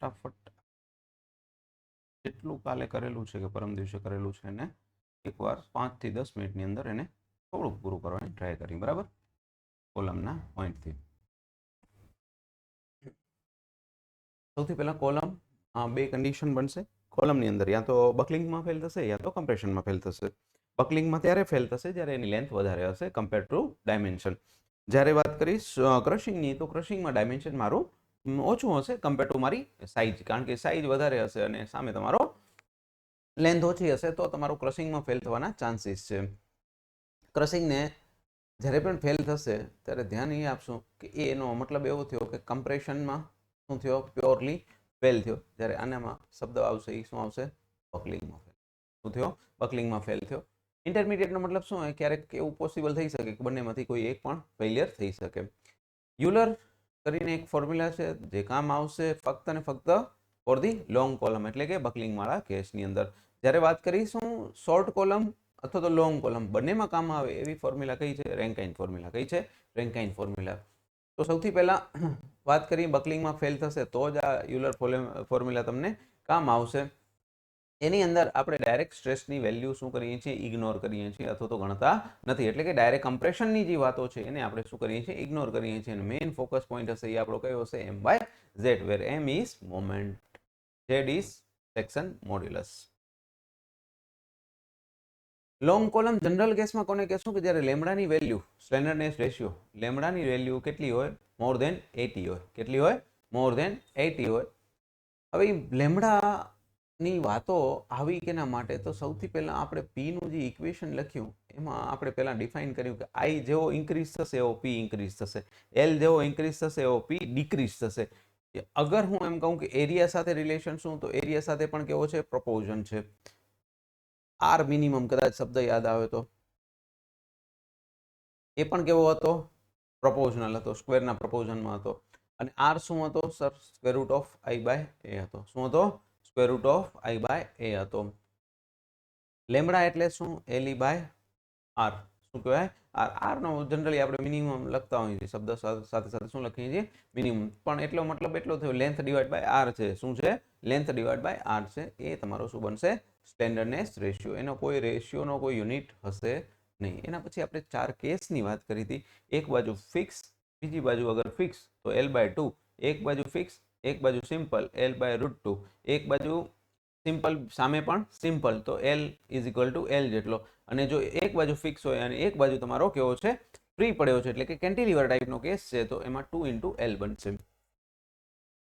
ફટાફટ જેટલું કાલે કરેલું છે કે પરમ દિવસે કરેલું છે એને એકવાર 5 થી 10 મિનિટની અંદર એને થોડુંક પૂરું કરવાની ટ્રાય કરી, બરાબર, કોલમના પોઈન્ટથી. સૌથી પહેલાં કોલમ બે કન્ડિશન બનશે. કોલમની અંદર યા તો બકલિંગમાં ફેલ થશે યા તો કમ્પ્રેશનમાં ફેલ થશે. બકલિંગમાં ત્યારે ફેલ થશે જ્યારે એની લેન્થ વધારે હશે કમ્પેર ટુ ડાયમેન્શન. જ્યારે વાત કરીશ ક્રશિંગની, તો ક્રશિંગમાં ડાયમેન્શન મારું ઓછું હશે કમ્પેર ટુ મારી સાઇઝ, કારણ કે સાઇઝ વધારે હશે અને સામે તમારો લેન્થ ઓછી હશે તો તમારું ક્રશિંગમાં ફેલ થવાના ચાન્સીસ છે. ક્રશિંગને જ્યારે પણ ફેલ થશે ત્યારે ધ્યાન એ આપશું કે એનો મતલબ એવો થયો કે કમ્પ્રેશનમાં શું થયો, પ્યોરલી ફેલ થયો. જ્યારે આનામાં શબ્દ આવશે એ શું આવશે, બકલિંગમાં ફેલ. શું થયો, બકલિંગમાં ફેલ થયો. ઇન્ટરમીડિયેટનો મતલબ શું હોય, ક્યારેક એવું પોસિબલ થઈ શકે કે બંનેમાંથી કોઈ એક પણ ફેલિયર થઈ શકે. યુલર કરીને એક ફોર્મ્યુલા છે જે કામ આવશે ફક્ત અને ફક્ત ફોર ધી લોંગ કોલમ, એટલે કે બકલિંગવાળા કેસની અંદર. જ્યારે વાત કરીશું શોર્ટ કોલમ અથવા તો લોંગ કોલમ, બંનેમાં કામ આવે એવી ફોર્મ્યુલા કઈ છે, રેન્કાઇન ફોર્મ્યુલા. કઈ છે, રેન્કાઇન ફોર્મ્યુલા. તો સૌથી પહેલા વાત કરીએ બકલિંગમાં ફેલ થશે તો જ આ યુલર ફોર્મ્યુલા તમને કામ આવશે. એની અંદર આપણે ડાયરેક્ટ સ્ટ્રેસની વેલ્યુ શું કરીએ છીએ, ઇગ્નોર કરીએ છીએ અથવા તો ગણતા નથી. એટલે કે ડાયરેક્ટ કમ્પ્રેશનની જે વાતો છે એને આપણે શું કરીએ છીએ, ઇગ્નોર કરીએ છીએ. અને મેઇન ફોકસ પોઈન્ટ હશે એ આપણો કયો હશે, m by z, where m is moment, z is section modulus. Long column general કેસમાં કોને કહેશું કે જ્યારે લેમડાની વેલ્યુ, સ્લેન્ડરનેસ રેશિયો, લેમડાની વેલ્યુ કેટલી હોય, મોર દેન 80 હોય. કેટલી હોય, મોર દેન 80 હોય. હવે લેમડાની વાતો આવી કેના માટે, તો સૌથી પહેલાં આપણે પીનું જે ઇક્વેશન લખ્યું એમાં આપણે પહેલાં ડિફાઇન કર્યું કે આઈ જેવો ઇન્ક્રીઝ થશે એવો પી ઇન્ક્રીઝ થશે, એલ જેવો ઇન્ક્રીઝ થશે એવો પી ડિક્રીઝ થશે. અગર હું એમ કહું કે એરિયા સાથે રિલેશન શું, તો એરિયા સાથે પણ કેવો છે, પ્રપોઝન છે. આર મિનિમમ કદાચ શબ્દ યાદ આવે તો એ પણ કેવો હતો, પ્રપોઝનલ હતો, સ્ક્વેરના પ્રપોઝનમાં હતો. અને આર શું હતો sir, square root of I by A હતો. શું હતો, square root of I by A હતો. લેમડા એટલે શું, એલ બાય આર. શું કહેવાય, આર નો જનરલી આપણે મિનિમમ લખતા હોઈએ છીએ, શબ્દ સાથે સાથે શું લખીએ છીએ, મિનિમમ. પણ એટલો મતલબ એટલો થયો, લેન્થ ડિવાઇડ બાય આર છે. શું છે, લેન્થ ડિવાઇડ બાય આર છે. એ તમારો શું બનશે, સ્લેન્ડરનેસ રેશિયો. એનો કોઈ રેશિયોનો કોઈ યુનિટ હશે નહીં. એના પછી આપણે 4 કેસની વાત કરી હતી. એક બાજુ ફિક્સ, બીજી બાજુ અગર ફિક્સ તો એલ બાય 2, એક બાજુ ફિક્સ, એક બાજુ સિમ્પલ, એલ બાય રૂટ 2, એક બાજુ સિમ્પલ સામે પણ સિમ્પલ, તો L is equal to L જેટલો. અને જો એક બાજુ ફિક્સ હોય અને એક બાજુ તમારો કેવો છે, ફ્રી પડ્યો છે, એટલે કે કેન્ટિલીવર ટાઈપનો કેસ છે, તો એમાં 2 into L બનશે.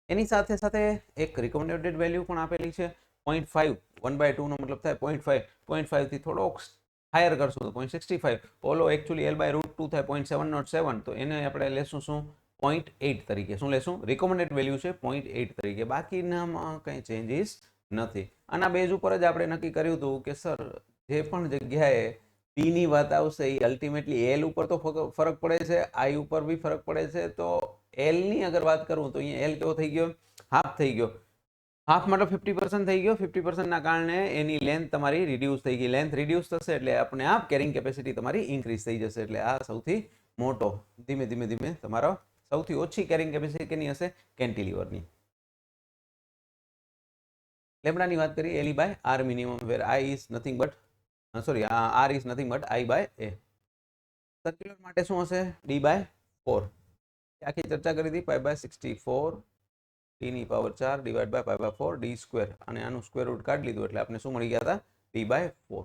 એની સાથે સાથે એક રિકમેન્ડેડ વેલ્યુ પણ આપેલી છે 0.5. 1/2 નો મતલબ થાય 0.5. 0.5 થી થોડોક હાયર કરશું તો 0.65. ઓલો એકચ્યુઅલી L બાય રૂટ 2 થાય 0.707, તો એને આપણે લેશું શું, 0.8 તરીકે. શું લેશું, રિકમેન્ડેડ વેલ્યુ છે 0.8 તરીકે. બાકીનામાં કંઈ ચેન્જીસ નથી. આના બેઝ ઉપર જ આપણે નક્કી કર્યું હતું કે સર જે પણ જગ્યાએ પી ની વાત આવશે એ અલ્ટિમેટલી એલ ઉપર તો ફરક પડે છે, આઈ ઉપર બી ફરક પડે છે. તો એલ ની અગર વાત કરું તો અહીંયા એલ કેવો થઈ ગયો, હાફ થઈ ગયો. હાફ મતલબ 50% થઈ ગયો. 50% ના કારણે એની લેન્થ તમારી રિડ્યુસ થઈ ગઈ. લેન્થ રિડ્યુસ થશે એટલે આપણે આ કેરિંગ કેપેસિટી તમારી ઇન્ક્રીઝ થઈ જશે. એટલે આ સૌથી મોટો, ધીમે ધીમે ધીમે તમારો સૌથી ઓછી કેરિંગ કેપેસિટી કેની હશે, કેન્ટિલીવરની. લેમ્ડાની વાત કરીએ, L by R minimum, where I is nothing but R is nothing but I by A. Circular માટે શું હશે, ડી બાય 4. આખી ચર્ચા કરી હતી, પાઈ બાય 64 ડી ની power 4 divide by pi by 4 D square. અને આનું સ્ક્વેર રૂટ કાઢી લીધું એટલે આપણે શું મળી ગયા હતા, ડી બાય 4.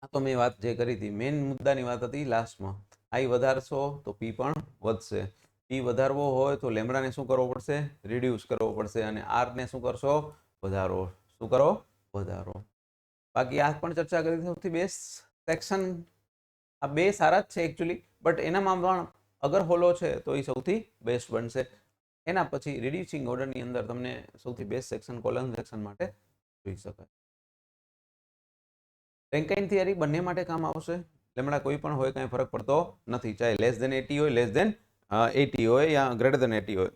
આ તો મેં વાત જે કરી હતી, મેઇન મુદ્દાની વાત હતી લાસ્ટમાં. આઈ વધારશો તો પી પણ વધશે. પી વધારવો હોય તો લેમ્ડાને શું કરવો પડશે, રિડ્યુસ કરવો પડશે. અને આર ને શું કરશો, વધારો. શું કરો, વધારો. બાકી આ પણ ચર્ચા કરી સૌથી બેસ્ટ સેક્શન. આ બે સારા જ છે એકચ્યુઅલી, બટ એનામાં પણ અગર હોલો છે તો એ સૌથી બેસ્ટ બનશે. એના પછી રિડ્યુસિંગ ઓર્ડરની અંદર તમને સૌથી બેસ્ટ સેક્શન કોલમ સેક્શન માટે જોઈ શકાય. રેન્કાઇન થિયરી બંને માટે કામ આવશે. લેમડા કોઈ પણ હોય કાંઈ ફરક પડતો નથી, ચાહે લેસ દેન 80 હોય, લેસ દેન 80 હોય યા ગ્રેટર દેન 80 હોય,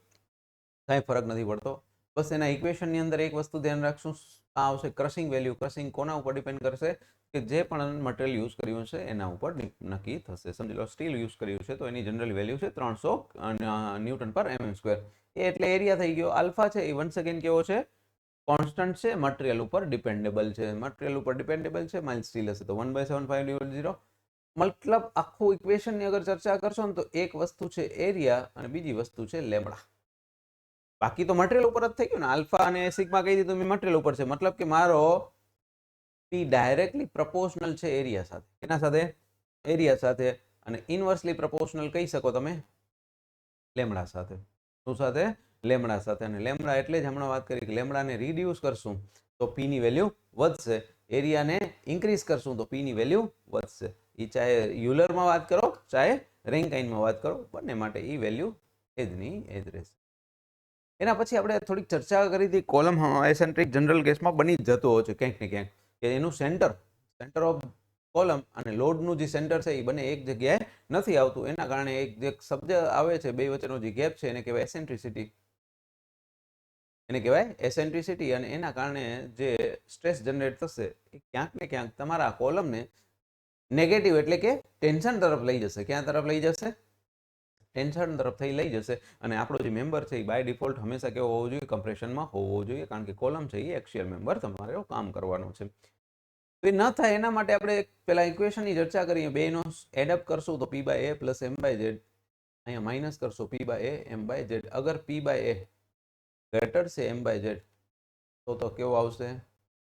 કાંઈ ફરક નથી પડતો. બસ એના ઇક્વેશનની અંદર એક વસ્તુ ધ્યાન રાખશું, આ આવશે ક્રશિંગ વેલ્યુ. ક્રશિંગ કોના ઉપર ડિપેન્ડ કરશે? કે જે પણ મટીરિયલ યુઝ કર્યું છે એના ઉપર નક્કી થશે. સમજી લો સ્ટીલ યુઝ કર્યું છે તો એની જનરલ વેલ્યુ છે 300 ન્યૂટન પર mm સ્ક્વેર. એ એટલે એરિયા થઈ ગયો. આલ્ફા છે એ વન્સ અગેન કેવો છે? કોન્સ્ટન્ટ છે, મટીરિયલ ઉપર ડિપેન્ડેબલ છે. મટીરિયલ ઉપર ડિપેન્ડેબલ છે, માઇલ સ્ટીલ હશે તો 1/75/0. મતલબ આખું ઇક્વેશનની અગર ચર્ચા કરશો ને તો એક વસ્તુ છે એરિયા અને બીજી વસ્તુ છે લેમડા. બાકી તો મટીરિયલ ઉપર જ થઈ ગયું ને. આલ્ફા અને સિગ્મા કહી દીધું મેં મટીરિયલ ઉપર છે. મતલબ કે મારો પી ડાયરેક્ટલી પ્રપોર્શનલ છે એરિયા સાથે. એના સાથે? એરિયા સાથે. અને ઇન્વર્સલી પ્રપોર્શનલ કહી શકો તમે લેમડા સાથે. શું સાથે? લેમડા સાથે. અને લેમડા એટલે જ હમણાં વાત કરી કે લેમડાને રિડ્યુસ કરશું તો પી ની વેલ્યુ વધશે, એરિયાને ઇન્ક્રીઝ કરશું તો પી ની વેલ્યુ વધશે. એ ચાહે યુલરમાં વાત કરો ચાહે રેન્કાઇનમાં વાત કરો, બંને માટે એ વેલ્યુ એજની એજ રહેશે. એના પછી આપણે થોડીક ચર્ચા કરી હતી કોલમ એસેન્ટ્રિક જનરલ કેસમાં બની જ જતો હોય છે ક્યાંક ને ક્યાંક, કે એનું સેન્ટર ઓફ કોલમ અને લોડનું જે સેન્ટર છે એ બંને એક જગ્યાએ નથી આવતું. એના કારણે એક જે શબ્દ આવે છે બે વચ્ચેનો જે ગેપ છે એને કહેવાય એસેન્ટ્રિસિટી. એને કહેવાય એસેન્ટ્રિસિટી. અને એના કારણે જે સ્ટ્રેસ જનરેટ થશે એ ક્યાંક ને ક્યાંક તમારા કોલમને નેગેટિવ એટલે કે ટેન્શન તરફ લઈ જશે. ક્યાં તરફ લઈ જશે? ટેન્શન તરફ થઈ લઈ જશે. અને આપણો જે મેમ્બર છે એ બાય ડિફોલ્ટ હંમેશા કેવો હોવો જોઈએ? કમ્પ્રેશનમાં હોવો જોઈએ, કારણ કે કોલમ છે એ એક્સિયલ મેમ્બર તમારે કામ કરવાનું છે. તો એ ન થાય એના માટે આપણે પેલા ઇક્વેશનની ચર્ચા કરીએ. બેનો એડઅપ કરશું તો P by A plus M by Z, અહીંયા માઇનસ કરશો P by A M by Z. અગર પી બાય એ ગ્રેટર છે એમ બાય ઝેડ તો કેવો આવશે?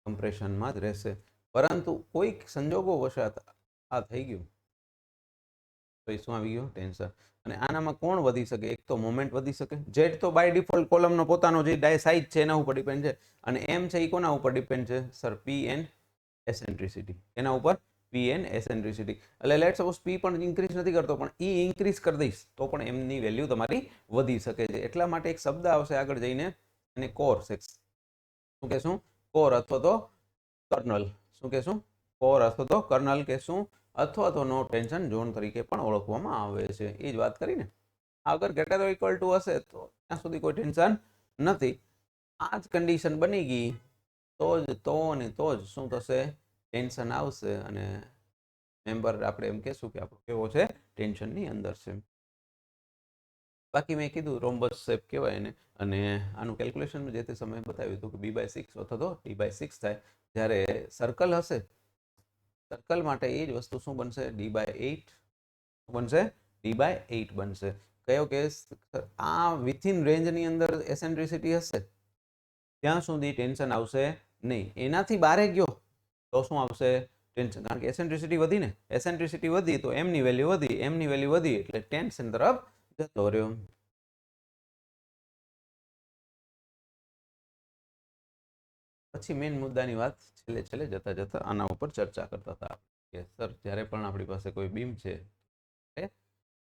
કમ્પ્રેશનમાં જ રહેશે. પરંતુ કોઈક સંજોગો વશાત આ થઈ ગયું તો એ શું આવી ગયું? ટેન્શન. અને આનામાં કોણ વધી શકે? એક તો મોમેન્ટ વધી શકે. ઝેડ તો બાય ડિફોલ્ટ કોલમનો પોતાનો જે સાઇઝ છે એના ઉપર ડિપેન્ડ છે. અને એમ છે એ કોના ઉપર ડિપેન્ડ છે? Sir P N eccentricity. એના ઉપર પી એન એસેન્ટ્રિસિટી. એટલે લેટ સપોઝ પી પણ ઇન્ક્રીઝ નથી કરતો પણ ઈ ઇન્ક્રીઝ કરી દઈશ તો પણ એમની વેલ્યુ તમારી વધી શકે છે. એટલા માટે એક શબ્દ આવશે આગળ જઈને એને કોર સેક્સ. શું કહેશું? કોર અથવા તો કર્નલ. શું કહેશું? કોર અથવા તો કર્નલ કહેશું, અથવા તો નો ટેન્શન ઝોન તરીકે પણ ઓળખવામાં આવે છે. એ જ વાત કરીને. અગર ગ્રેટર ઓર ઇક્વલ ટુ હશે તો ત્યાં સુધી કોઈ ટેન્શન નથી. આ જ કન્ડિશન બની ગઈ તો જ શું થશે? ટેન્શન આવશે અને મેમ્બર આપણે એમ કહેશું કે આપણો કેવો છે? ટેન્શનની અંદર છે. બાકી મેં કીધું રોમ્બસ શેપ કહેવાય એને. અને આનું કેલ્ક્યુલેશન જે તે સમયે બતાવ્યું હતું કે બી બાય 6 અથવા તો ડી બાય 6 થાય. જ્યારે સર્કલ હશે, સર્કલ માટે એ જ વસ્તુ શું બનશે? ડી બાય 8 બનશે. ડી બાય 8 બનશે. કયો કેસ? આ વિથિન રેન્જની અંદર એસેન્ટ્રિસિટી હશે ત્યાં સુધી ટેન્શન આવશે નહીં. એનાથી બારે ગયો તો શું આવશે? ટેન્શન. કારણ કે એસેન્ટ્રિસિટી વધી ને, એસેન્ટ્રિસિટી વધી તો એમની વેલ્યુ વધી, એમની વેલ્યુ વધી એટલે ટેન્શન તરફ જતો રહ્યો. પછી મેઇન મુદ્દાની વાત છેલ્લે જતા આના ઉપર ચર્ચા કરતા હતા કે સર જ્યારે પણ આપણી પાસે કોઈ બીમ છે,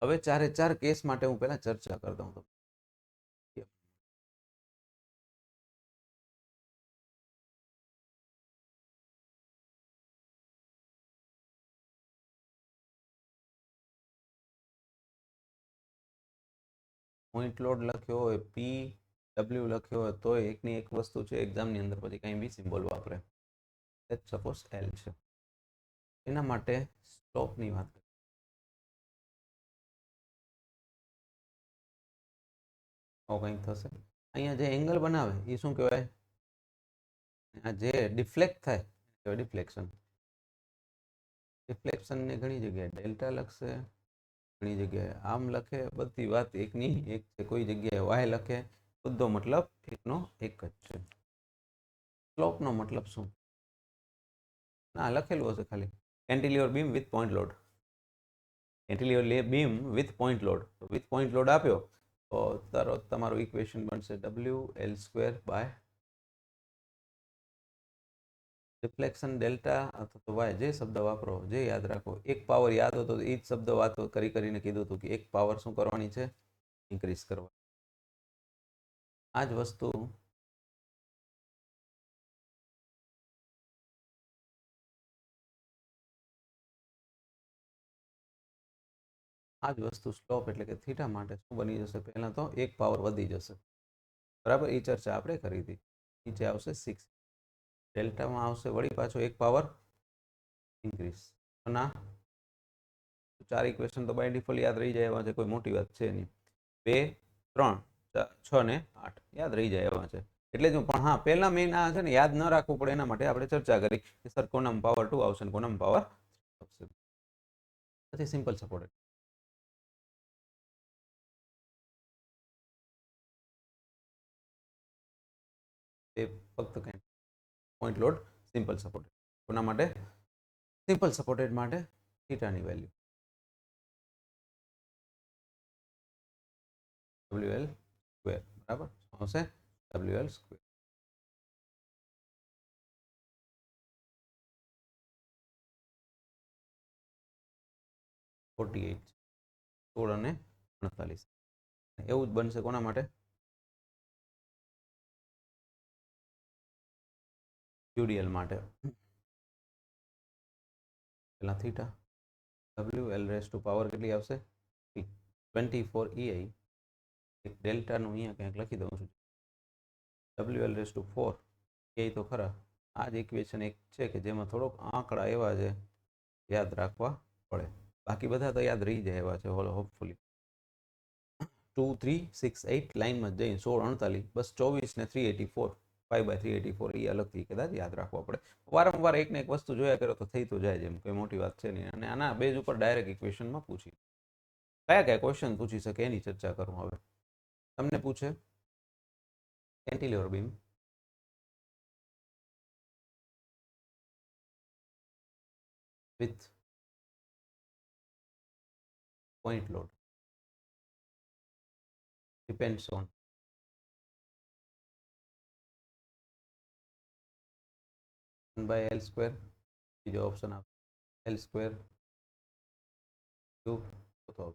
હવે ચારે ચાર કેસ માટે હું પહેલા ચર્ચા કરતા હું. પોઈન્ટ લોડ લખ્યો હોય, પી ડબલ્યુ લખ્યો હોય તો એકની એક વસ્તુ છે એક્ઝામની અંદર પછી કંઈ બી સિમ્બોલ વાપરે. સપોઝ એલ છે. એના માટે સ્લોપની વાત કરીએ. કંઈક થશે. અહીંયા જે એંગલ બનાવે એ શું કહેવાય? આ જે ડિફ્લેક્ટ થાય કહેવાય ડિફ્લેક્શન. ડિફ્લેક્શનને ઘણી જગ્યાએ ડેલ્ટા લખશે, ઘણી જગ્યાએ આમ લખે. બધી વાત એકની એક છે. કોઈ જગ્યાએ વાય લખે. બધો મતલબ એકનો એક જ છે. સ્લોપનો મતલબ શું? ના લખેલું હશે ખાલી cantilever beam with point load. Cantilever beam with point load. With point load આપ્યો તો તરત તમારું ઇક્વેશન બનશે W L square by reflection delta અથવા તો વાય. જે શબ્દ વાપરો, જે યાદ રાખો. એક પાવર યાદ હતો તો એ જ શબ્દ વાતો કરીને કીધું હતું કે એક પાવર શું કરવાની છે? ઇન્ક્રીઝ કરવા. આ જ વસ્તુ સ્લોપ એટલે કે થીટા માટે શું બની જશે? પહેલા તો એક પાવર વધી જશે. બરાબર, એ ચર્ચા આપણે કરી હતી. નીચે આવશે 6, ડેલ્ટામાં આવશે વળી પાછો એક પાવર ઇન્ક્રીઝ. ના 4 ઇક્વેશન તો બાય ડિફોલ્ટ યાદ રહી જાય એવા છે, કોઈ મોટી વાત છે નહીં. 2 3 6 ને 8 યાદ રહી જાય એવા છે. એટલે જ પણ હા, પહેલા મેઇન આ છે ને યાદ ન રાખવું પડે એના માટે આપણે ચર્ચા કરી કે સર કોનામાં પાવર 2 આવશે ને કોનામાં પાવર આવશે. પછી સિમ્પલ સપોર્ટેડ. એ ફક્ત કંઈ પોઈન્ટ લોડ સિમ્પલ સપોર્ટેડ. કોના માટે? સિમ્પલ સપોર્ટેડ માટે થીટાની વેલ્યુ WL સ્ક્વેર. બરાબર, આવશે WL સ્ક્વેર. $48, 16 અને 48. એવું જ બનશે કોના માટે? UDL માટે. પેલા theta WL raise to power કેટલી આવશે? 24 EI. એક ડેલ્ટાનું અહીંયા ક્યાંક લખી દઉં છું. WL રેસ ટુ 4 એ તો ખરા. આ જ ઇક્વેશન એક છે કે જેમાં થોડોક આંકડા એવા છે યાદ રાખવા પડે. બાકી બધા તો યાદ રહી જાય એવા છે હોપફુલી. 2 3 6 8 લાઈનમાં જઈને 16 48 બસ 24 ને 384 5/384 એ અલગથી કદાચ યાદ રાખવા પડે. વારંવાર એક ને એક વસ્તુ જોયા કરો તો થઈ તો જાય, જેમ કોઈ મોટી વાત છે નહીં. અને આના બેઝ ઉપર ડાયરેક્ટ ઇક્વેશનમાં પૂછી કયા કયા ક્વેશ્ચન પૂછી શકે એની ચર્ચા કરું. હવે તમને પૂછે cantilever beam with point load depends on by L square. બીજો ઓપ્શન આપ L square cube ચોથો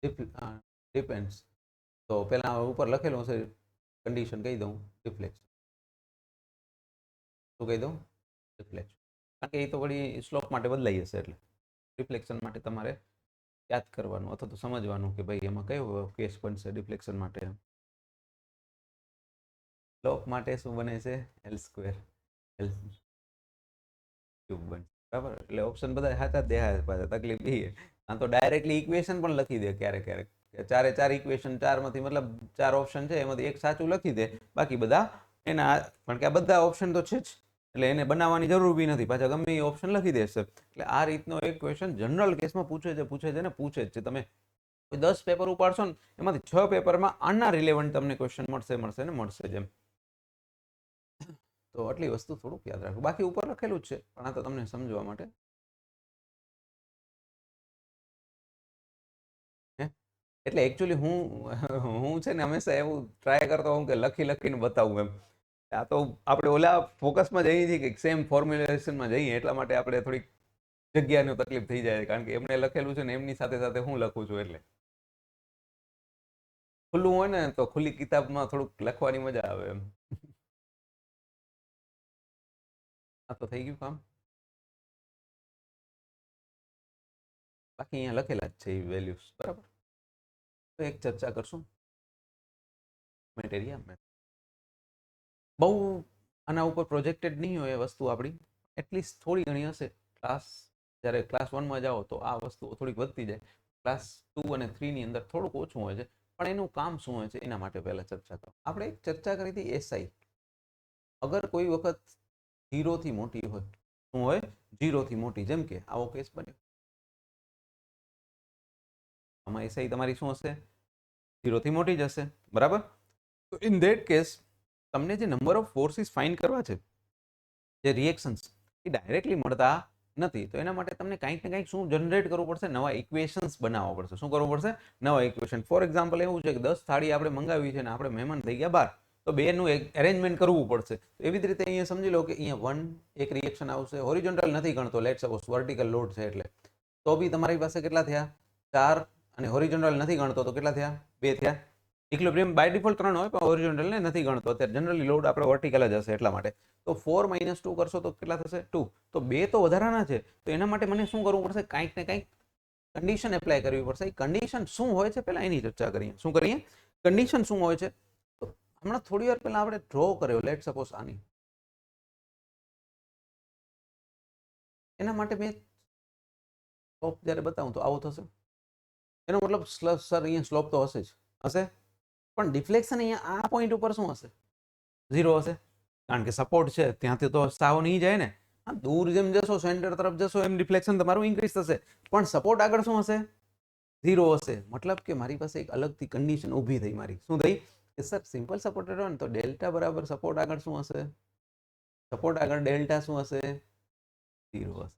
ડિપેન્ડ્સ. તો પહેલા ઉપર લખેલું હશે કન્ડિશન કહી દઉં. રિફ્લેક્શન શું કહી દઉં? રિફ્લેક્શન. કારણ કે એ તો વળી સ્લોપ માટે બદલાઈ જશે, એટલે રિફ્લેક્શન માટે તમારે યાદ કરવાનું અથવા તો સમજવાનું કે ભાઈ એમાં કયો કેસ બનશે ડિફ્લેક્શન માટે. સ્લોપ માટે શું બને છે? L સ્ક્વેર L ક્યુબ બનશે. બરાબર, એટલે ઓપ્શન બધા સાચા જ દેખાય પાછા. તકલીફ એ આ તો ડાયરેક્ટલી ઇક્વેશન પણ લખી દે ક્યારેક ક્યારેક. ચારે ચાર ઇક્વેશન, ચારમાંથી મતલબ 4 ઓપ્શન છે એમાંથી એક સાચું લખી દે, બાકી બધા એના. કારણ કે આ બધા ઓપ્શન તો છે જ, એટલે એને બનાવવાની જરૂર બી નથી. પાછા ગમે એ ઓપ્શન લખી દેશે. એટલે આ રીતનો એક ક્વેશ્ચન જનરલ કેસમાં પૂછે છે ને પૂછે જ છે. તમે 10 પેપર ઉપાડશો ને એમાંથી 6 પેપરમાં આના રિલેવન્ટ તમને ક્વેશ્ચન મળશે ને મળશે જ એમ. તો આટલી વસ્તુ થોડુંક યાદ રાખો. બાકી ઉપર લખેલું જ છે, પણ આ તો તમને સમજવા માટે. એટલે એકચ્યુઅલી હું છે ને હંમેશા એવું ટ્રાય કરતો હોઉં કે લખીને બતાવું એમ. આ તો આપણે ઓલા ફોકસમાં જઈએ છીએ કે સેમ ફોર્મ્યુલેશનમાં જઈએ, એટલા માટે આપણે થોડીક જગ્યાની તકલીફ થઈ જાય. કારણ કે એમને લખેલું છે ને એમની સાથે સાથે હું લખું છું, એટલે ખુલ્લું હોય ને તો ખુલ્લી કિતાબમાં થોડુંક લખવાની મજા આવે એમ. આ તો થઈ ગયું કામ. બાકી અહીંયા લખેલા જ છે એ વેલ્યુઝ. બરાબર, તો એક ચર્ચા કરશું મેટેરિયા. બહુ આના ઉપર પ્રોજેક્ટેડ નહીં હોય એ વસ્તુ આપણી, એટલીસ્ટ થોડી ઘણી હશે. જ્યારે ક્લાસ 1માં જાઓ તો આ વસ્તુ થોડીક વધતી જાય. ક્લાસ 2 અને 3ની અંદર થોડુંક ઓછું હોય છે, પણ એનું કામ શું હોય છે એના માટે પહેલા ચર્ચા કરો. આપણે એક ચર્ચા કરી હતી એસઆઈ. અગર કોઈ વખત 0 થી મોટી હોય, શું હોય? 0 થી મોટી. જેમ કે આવો કેસ બન્યો, આમાં એસઆઈ તમારી શું હશે? 0 થી મોટી જ હશે. બરાબર, તો ઇન ધેટ કેસ તમને જે નંબર ઓફ ફોર્સિસ ફાઇન્ડ કરવા છે, જે રિએક્શન્સ, એ ડાયરેક્ટલી મળતા નથી. તો એના માટે તમને કંઈક ને કંઈક શું જનરેટ કરવું પડશે? નવા ઇક્વેશન્સ બનાવવા પડશે. શું કરવું પડશે? નવા ઇક્વેશન. ફોર એક્ઝામ્પલ એવું છે કે 10 થાળી આપણે મંગાવી છે ને આપણે મહેમાન થઈ ગયા 12, તો બેનું એરેન્જમેન્ટ કરવું પડશે. તો એવી જ રીતે અહીંયા સમજી લો કે અહીંયા 1 એક રિએક્શન આવશે. હોરિઝોન્ટલ નથી ગણતો, લેટ સપોઝ વર્ટિકલ લોડ છે એટલે. તો બી તમારી પાસે કેટલા થયા? 4. અને હોરિઝોન્ટલ નથી ગણતો તો કેટલા થયા? 2 થયા. ઇક્વિલિબ્રિયમ બાય ડિફોલ્ટ 3 હોય, પણ હોરિઝોન્ટલ ને નથી ગણતો. અત્યારે જનરલી લોડ આપણે વર્ટિકલ જ હશે એટલા માટે. તો 4 - 2 કરશો તો કેટલા થશે? 2. તો 2 તો વધારાના છે. તો એના માટે મને શું કરવું પડશે? કંઈક ને કંઈક કન્ડિશન એપ્લાય કરવી પડશે. એ કન્ડિશન શું હોય છે પહેલા એની ચર્ચા કરીએ. શું કરીએ? કન્ડિશન શું હોય છે? તો હમણાં થોડી વાર પહેલા આપણે ડ્રો કર્યો, લેટ સપોઝ આની, એના માટે મેં સ્લોપ જ્યારે બતાવું તો આવું થશે. એનો મતલબ સર અહીંયા સ્લોપ તો હશે જ, હશે, પણ ડિફ્લેક્શન અહીંયા આ પોઈન્ટ ઉપર શું હશે? 0 હશે, કારણ કે સપોર્ટ છે ત્યાંથી તો સાવ નહીં જાય ને. હા, દૂર જેમ જશો, સેન્ટર તરફ જશો, એમ ડિફ્લેક્શન તમારું ઇન્ક્રીઝ થશે, પણ સપોર્ટ આગળ શું હશે? 0 હશે. મતલબ કે મારી પાસે એક અલગથી કન્ડિશન ઊભી થઈ. મારી શું થઈ? કે સર સિમ્પલ સપોર્ટેડ હોય ને તો ડેલ્ટા બરાબર સપોર્ટ આગળ શું હશે? સપોર્ટ આગળ ડેલ્ટા શું હશે? 0 હશે.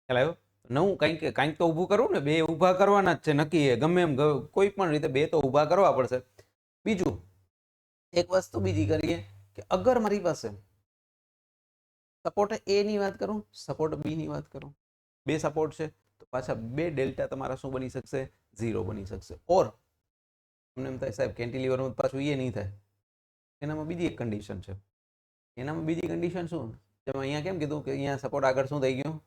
ખ્યાલ આવ્યો? નવું કંઈક તો ઊભું કરવું ને, બે ઊભા કરવાના જ છે નક્કી, ગમે એમ કોઈ પણ રીતે બે તો ઊભા કરવા પડશે. બીજું એક વસ્તુ બીજી કરીએ કે અગર મારી પાસે સપોર્ટ એ ની વાત કરું, સપોર્ટ બી ની વાત કરું, બે સપોર્ટ છે તો પાછા બે ડેલ્ટા તમારા શું બની શકશે? 0 બની શકશે. ઓર તમને એમ થાય સાહેબ કેન્ટિલીવરમાં પાછું એ નહીં થાય, એનામાં બીજી એક કન્ડિશન છે. એનામાં બીજી કન્ડિશન શું? જેમ અહીંયા કેમ કીધું કે અહીંયા સપોર્ટ આગળ શું થઈ ગયું?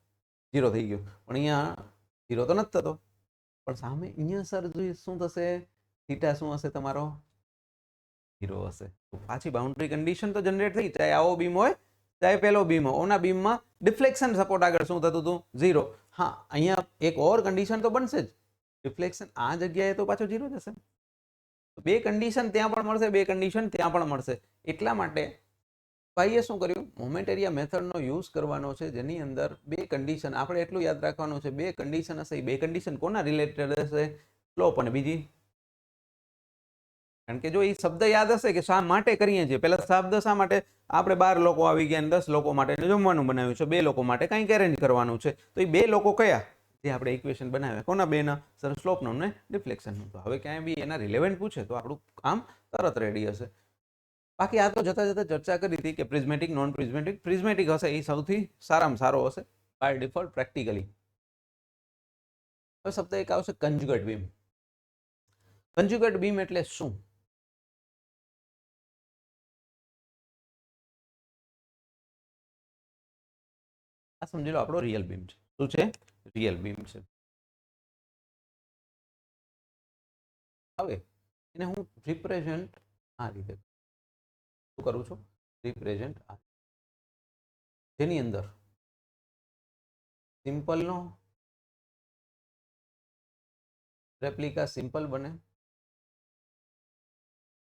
0 થઈ ગયું, પણ અહીંયા 0 તો નથી થતો, પણ સામે અહીંયા સર શું થશે? થીટા શું હશે તમારો? 0 હશે. તો પાછી બાઉન્ડ્રી કન્ડિશન તો જનરેટ થઈ, ચાહે આવો બીમ હોય ચાહે પેલો બીમ હોય. ઓના બીમમાં ડિફ્લેક્શન સપોર્ટ આગળ શું થતું હતું? 0. હા, અહીંયા એક ઓર કન્ડિશન તો બનશે જ, ડિફ્લેક્શન આ જગ્યાએ તો પાછો 0 જશે. બે કન્ડિશન ત્યાં પણ મળશે, બે કન્ડિશન ત્યાં પણ મળશે. એટલા માટે ભાઈએ શું કર્યું? મોમેન્ટ એરિયા મેથડનો યુઝ કરવાનો છે, જેની અંદર બે કન્ડિશન આપણે એટલું યાદ રાખવાનું છે, બે કન્ડિશન હશે. બે કન્ડિશન કોના રિલેટેડ હશે? સ્લોપ અને બીજી. કારણ કે જો એ શબ્દ યાદ હશે કે શા માટે કરીએ છીએ, પહેલા શબ્દ શા માટે આપણે 12 લોકો આવી ગયા અને 10 લોકો માટે જમવાનું બનાવ્યું છે, 2 લોકો માટે કંઈક એરેન્જ કરવાનું છે, તો એ 2 લોકો કયા જે આપણે ઇક્વેશન બનાવ્યા? કોના? બેના. સર સ્લોપનું ને ડિફ્લેક્શનનું. તો હવે ક્યાંય બી એના રિલેવન્ટ પૂછે તો આપણું કામ તરત રેડી હશે. બાકી આ તો જતા જતા ચર્ચા કરી હતી કે પ્રિઝમેટિક, નોન પ્રિઝમેટિક. પ્રિઝમેટિક હશે એ સૌથી સારામાં સારો હશે બાય ડિફોલ્ટ પ્રેક્ટિકલી. હવે શબ્દ એક આવશે કન્જ્યુગેટ બીમ. કન્જ્યુગેટ બીમ એટલે શું? આ સમજી લો આપણો રિયલ બીમ છે. શું છે? રિયલ બીમ છે. હવે એને હું રિપ્રેઝન્ટ આ રીતે શું કરું છું? રિપ્રેઝન્ટ આ, જેની અંદર સિમ્પલનો રેપ્લિકા સિમ્પલ બને,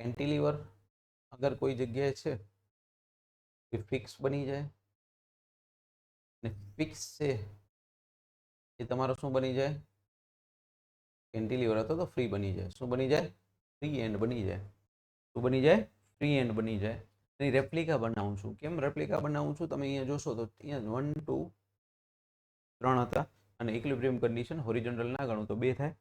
કેન્ટિલીવર અગર કોઈ જગ્યાએ છે એ ફિક્સ બની જાય, ને ફિક્સ છે એ તમારો શું બની જાય? કેન્ટિલીવર હતો તો ફ્રી બની જાય. શું બની જાય? ફ્રી એન્ડ બની જાય. શું બની જાય? ફ્રી એન્ડ બની જાય. એની રેપ્લિકા બનાવું છું. કેમ રેપ્લિકા બનાવું છું? તમે અહીંયા જોશો તો અહીંયા 1 2 3 હતા અને ઇક્વિલિબ્રિયમ કન્ડિશન હોરિઝોન્ટલ ના ગણું તો 2 થાય.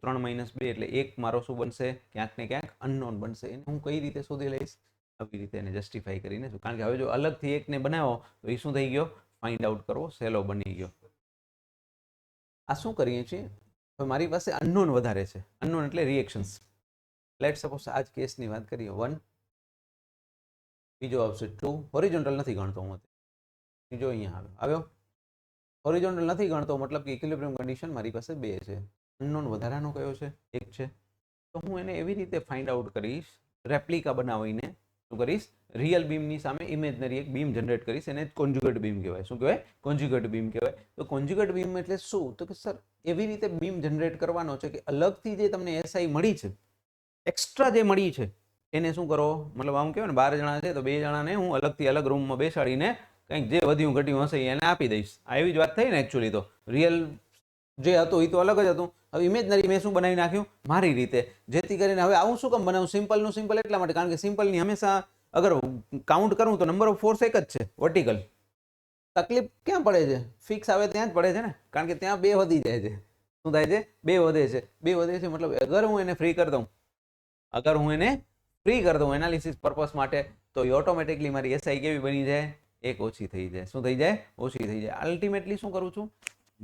3 - 2 એટલે 1 મારો શું બનશે? ક્યાંક ને ક્યાંક અનનોન બનશે. એને હું કઈ રીતે શોધી લઈશ? આવી રીતે એને જસ્ટિફાઈ કરીને. કારણ કે હવે જો અલગથી એકને બનાવો તો એ શું થઈ ગયો? ફાઇન્ડ આઉટ કરવો સહેલો બની ગયો. આ શું કરીએ છીએ? હવે મારી પાસે અનનોન વધારે છે. અનનોન એટલે રિએક્શન્સ. લેટ સપોઝ આ જ કેસની વાત કરીએ. 1, બીજો આવશે 2. હોરિઝોન્ટલ નથી ગણતો હું. બીજો અહીંયા આવ્યો. હોરિઝોન્ટલ નથી ગણતો મતલબ કે ઇક્વિલિબ્રિયમ કન્ડિશન મારી પાસે 2 છે. અનનોન વધારાનો કયો છે? 1 છે. તો હું એને એવી રીતે ફાઇન્ડ આઉટ કરીશ, રેપ્લિકા બનાવીને શું કરીશ? રિયલ બીમની સામે ઇમેજનરી એક બીમ જનરેટ કરીશ. એને કોન્જ્યુગેટ બીમ કહેવાય. શું કહેવાય? કોન્જ્યુગેટ બીમ કહેવાય. તો કોન્જ્યુગેટ બીમ એટલે શું? તો કે સર એવી રીતે બીમ જનરેટ કરવાનો છે કે અલગથી જે તમને એસઆઈ મળી છે, એક્સ્ટ્રા જે મળી છે એને શું કરો? મતલબ આમ કહેવાય ને 12 જણા છે તો 2 જણાને હું અલગથી અલગ રૂમમાં બેસાડીને કંઈક જે વધ્યું ઘટ્યું હશે એને આપી દઈશ. આ એવી જ વાત થઈ ને એકચ્યુઅલી તો. રિયલ જે હતું એ તો અલગ જ હતું. હવે ઇમેજનરી મેં શું બનાવી નાખ્યું? મારી રીતે. જેથી કરીને હવે આવું શું કામ બનાવું? સિમ્પલનું સિમ્પલ એટલા માટે કારણ કે સિમ્પલની હંમેશા અગર કાઉન્ટ કરું તો નંબર ઓફ ફોર્સ એક જ છે, વર્ટિકલ. તકલીફ ક્યાં પડે છે? ફિક્સ આવે ત્યાં જ પડે છે ને, કારણ કે ત્યાં 2 વધી જાય છે. શું થાય છે? 2 વધે છે. 2 વધે છે મતલબ અગર હું એને ફ્રી કરી દઉં, અગર હું એને ફ્રી કરી દઉં એનાલિસિસ પર્પસ માટે, તો એ ઓટોમેટિકલી મારી એસઆઈ કેવી બની જાય? 1 ઓછી થઈ જાય. શું થઈ જાય? ઓછી થઈ જાય. અલ્ટિમેટલી શું કરું છું?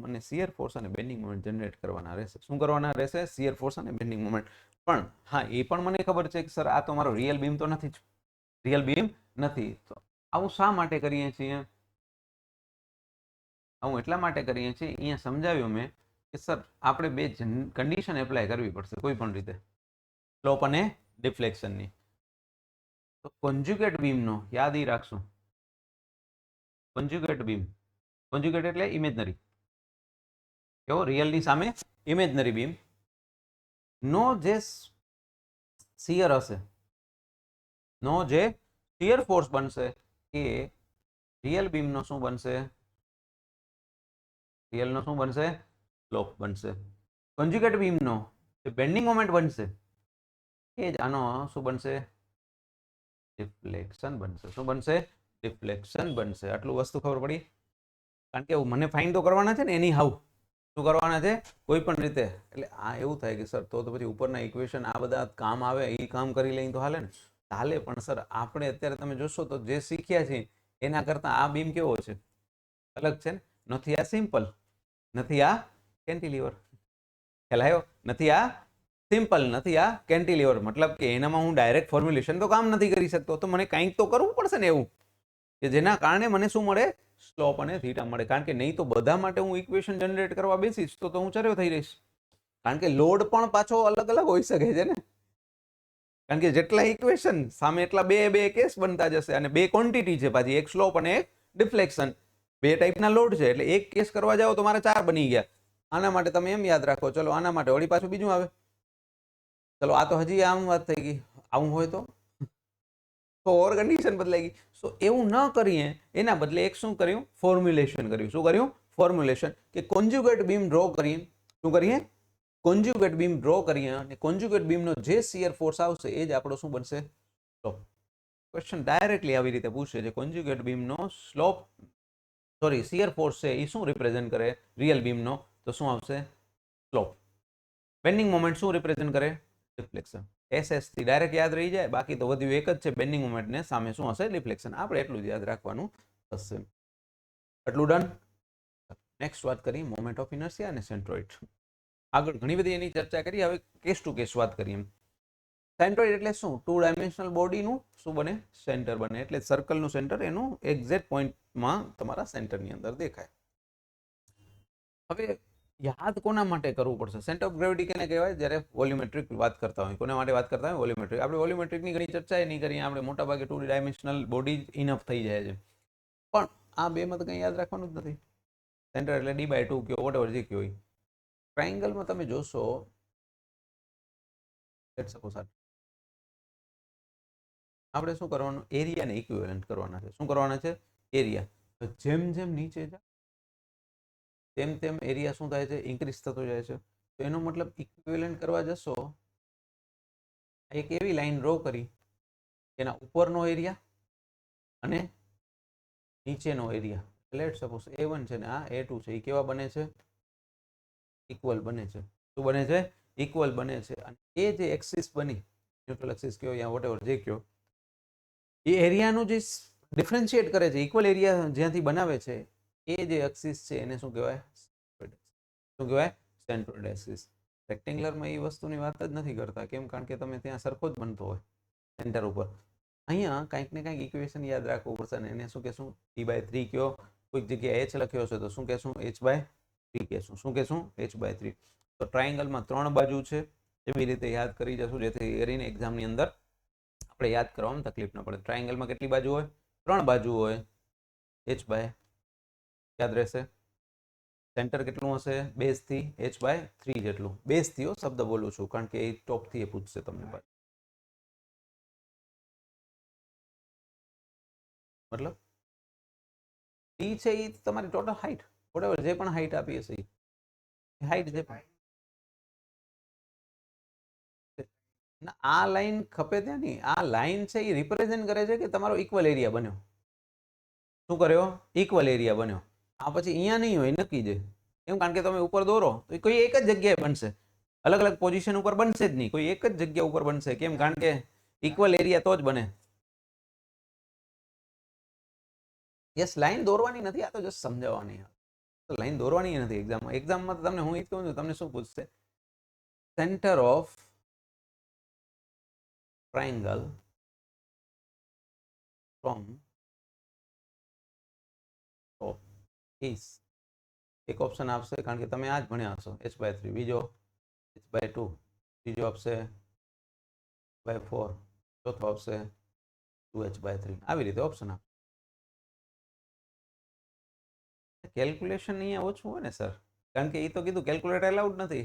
મને શિયર ફોર્સ અને બેન્ડિંગ મોમેન્ટ જનરેટ કરવાના રહેશે. શું કરવાના રહેશે? શિયર ફોર્સ અને બેન્ડિંગ મોમેન્ટ. પણ હા, એ પણ મને ખબર છે કે સર આ તો મારો રિયલ બીમ તો નથી જ. રિયલ બીમ નથી. તો આવું શા માટે કરીએ છીએ? આવું એટલા માટે કરીએ છીએ, અહીંયા સમજાવ્યું મેં કે સર આપણે બે કન્ડિશન એપ્લાય કરવી પડશે કોઈ પણ રીતે, સ્લોપ અને ડિફ્લેક્શનની. તો કોન્જ્યુગેટ બીમનો યાદ ઈ રાખશું, કોન્જ્યુગેટ બીમ, કોન્જ્યુગેટ એટલે ઇમેજનરી, કેવો રિયલની સામે ઇમેજનરી બીમ નો જે શિયર હશે, નો જે શિયર ફોર્સ બનશે એ રિયલ બીમનો શું બનશે, રિયલનો શું બનશે, સ્લોપ બનશે. કોન્જ્યુગેટ બીમનો જે બેન્ડિંગ મોમેન્ટ બનશે એ જ આનો શું બનશે, ડિફ્લેક્શન બનશે. શું બનશે, ડિફ્લેક્શન બનશે. આટલું વસ્તુ ખબર પડી. કારણ કે મને ફાઇન તો કરવાના છે ને એની હાઉ, શું કરવાના છે કોઈ પણ રીતે. એટલે આ એવું થાય કે સર તો પછી ઉપરના ઇક્વેશન આ બધા કામ આવે, એ કામ કરી લઈને તો હાલે ને, ચાલે. પણ સર આપણે અત્યારે તમે જોશો તો જે શીખ્યા છે એના કરતાં આ બીમ કેવો છે, અલગ છે ને. નથી આ સિમ્પલ, નથી આ કેન્ટિલીવર, ખ્યાલ આવ્યો, નથી આ સિમ્પલ, નથી આ કેન્ટિલીવર. મતલબ કે એનામાં હું ડાયરેક્ટ ફોર્મ્યુલેશન તો કામ નથી કરી શકતો, તો મને કંઈક તો કરવું પડશે ને એવું કે જેના કારણે મને શું મળે, સ્લોપ અને થીટા મળે. કારણ કે નહીં તો બધા માટે હું ઇક્વેશન જનરેટ કરવા બેસીશ તો હું ચર્યો થઈ રહીશ. કારણ કે લોડ પણ પાછો અલગ અલગ હોઈ શકે છે ને. કારણ કે જેટલા ઇક્વેશન સામે એટલા બે બે કેસ બનતા જશે, અને બે ક્વોન્ટિટી છે પાછી, એક સ્લોપ અને એક ડિફ્લેક્શન. બે ટાઈપના લોડ છે એટલે એક કેસ કરવા જાઓ તો મારે 4 બની ગયા. આના માટે તમે એમ યાદ રાખો, ચલો આના માટે વળી પાછું બીજું આવે. ચલો આ તો હજી આમ વાત થઈ ગઈ, આવું હોય તો ઓર કન્ડિશન બદલાઈ ગઈ. સો એવું ન કરીએ, એના બદલે એક શું કર્યું, ફોર્મ્યુલેશન કર્યું. શું કર્યું, ફોર્મ્યુલેશન. કે કોન્જ્યુગેટ બીમ ડ્રો કરીએ. શું કરીએ, કોન્જ્યુગેટ બીમ ડ્રો કરીએ, અને કોન્જ્યુગેટ બીમનો જે શિયર ફોર્સ આવશે એ જ આપણો શું બનશે, સ્લોપ. ક્વેશ્ચન ડાયરેક્ટલી આવી રીતે પૂછે છે, કોન્જ્યુગેટ બીમનો સ્લોપ, સોરી શિયર ફોર્સ છે એ શું રિપ્રેઝન્ટ કરે રિયલ બીમનો, તો શું આવશે, સ્લોપ. બેન્ડિંગ મોમેન્ટ શું રિપ્રેઝન્ટ કરે, ડિફ્લેક્શન. SS થી ડાયરેક્ટ યાદ રહી જાય, બાકી તો વધ્યું એક જ છે, બેન્ડિંગ મોમેન્ટ ને સામે શું હશે, ડિફ્લેક્શન. આપણે એટલું જ યાદ રાખવાનું થશે. એટલું ડન. નેક્સ્ટ વાત કરીએ મોમેન્ટ ઓફ ઇનર્શિયા અને સેન્ટ્રોઇડ. આગળ ઘણી બધી એની ચર્ચા કરી, હવે કેસ ટુ કેસ વાત કરીએ. સેન્ટ્રોઇડ એટલે શું, 2 ડાયમેન્શનલ બોડીનું શું બને, સેન્ટર બને. એટલે સર્કલનું સેન્ટર એનું એક્ઝેક્ટ પોઈન્ટમાં તમારા સેન્ટરની અંદર દેખાય. હવે યાદ કોના માટે કરવું પડશે, સેન્ટર ઓફ ગ્રેવિટી કેને કહેવાય, જ્યારે વોલ્યુમેટ્રિક વાત કરતા હોય. કોના માટે વાત કરતા હોય, વોલ્યુમેટ્રિક. આપણે વોલ્યુમેટ્રિકની ઘણી ચર્ચા એ નહીં કરીએ, આપણે મોટાભાગે 2 ડાયમેન્શનલ બોડી ઇનફ થઈ જાય છે. પણ આ બેમાં તો કંઈ યાદ રાખવાનું જ નથી. સેન્ટર એટલે D/2 કયો, વોટ જે કયો. ટ્રાયંગલમાં તમે જોશો, આપણે શું કરવાનું, એરિયાને ઇક્વિવેલન્ટ કરવાના છે. શું કરવાના છે, એરિયા. જેમ જેમ નીચે જાય તેમ તેમ એરિયા શું થાય છે, ઇન્ક્રીઝ થતો જાય છે. તો એનો મતલબ ઇક્વિવેલન્ટ કરવા જશો, એક એવી લાઈન ડ્રો કરી એના ઉપરનો એરિયા અને નીચેનો એરિયા, લેટ સપોઝ A1 છે ને આ A2 છે, એ કેવા બને છે, ઇક્વલ બને છે. શું બને છે, ઇક્વલ બને છે. અને એ જે એક્સિસ બની, ન્યુટ્રલ એક્સિસ કયો યા વોટેવર જે કયો, એ એરિયાનું જે ડિફરન્શિએટ કરે છે, ઇક્વલ એરિયા જ્યાંથી બનાવે છે, એ જે એક્સિસ છે એને શું કહેવાય, શું કહેવાય, સેન્ટ્રોઇડ એક્સિસ. રેક્ટેંગ્યુલરમાં એ વસ્તુની વાત જ નથી કરતા. કેમ, કારણ કે તમે ત્યાં સરખો જ બનતો હોય સેન્ટર ઉપર. અહીંયા કંઈક ને કંઈક ઇક્વેશન યાદ રાખવું પડશે ને એને શું કહેશું, T/3 કયો. કોઈક જગ્યાએ H લખ્યો છે તો શું કહેશું, H/3 કહેશું. શું કહેશું, H/3. તો ટ્રાયંગલમાં 3 બાજુ છે, એવી રીતે યાદ કરી જશું જેથી કરીને એક્ઝામની અંદર આપણે યાદ કરવામાં તકલીફ ન પડે. ટ્રાયંગલમાં કેટલી બાજુ હોય, 3 બાજુ હોય, H/ યાદ રહેશે. સેન્ટર કેટલું હશે, બેઝથી H/3 જેટલું. બેઝથી શબ્દ બોલું છું કારણ કે એ ટોપથી એ પૂછશે તમને. મતલબ ટી છે એ તમારી ટોટલ હાઈટ, વોટેવર જે પણ હાઈટ આપી હશે એ હાઈટ જે પણ. આ લાઈન ખપે ત્યાં નહીં, આ લાઈન છે એ રિપ્રેઝેન્ટ કરે છે કે તમારો ઇક્વલ એરિયા બન્યો. શું કર્યો, ઇક્વલ એરિયા બન્યો. આ પછી અહીંયા નહીં હોય નક્કી છે. કેમ, કારણ કે તમે ઉપર દોરો તો કોઈ એક જ જગ્યાએ બનશે, અલગ અલગ પોઝિશન ઉપર બનશે જ નહીં, કોઈ એક જ જગ્યા ઉપર બનશે. કેમ, કારણ કે ઇક્વલ એરિયા તો જ બને. યસ, લાઈન દોરવાની નથી, આ તો જસ્ટ સમજાવવાની. લાઈન દોરવાની નથી એક્ઝામમાં. એક્ઝામમાં તમને હું એ જ કહું છું, તમને શું પૂછશે, centre of triangle from top is એક ઓપ્શન આપશે કારણ કે તમે આ જ ભણ્યા હશો h/3, બીજો h/2, ત્રીજો આપશે h/4, ચોથો આપશે 2h/3. આવી રીતે ઓપ્શન આપશે. કેલ્ક્યુલેશન અહીંયા ઓછું હોય ને સર, કારણ કે એ તો કીધું કેલ્ક્યુલેટર એલાઉડ નથી.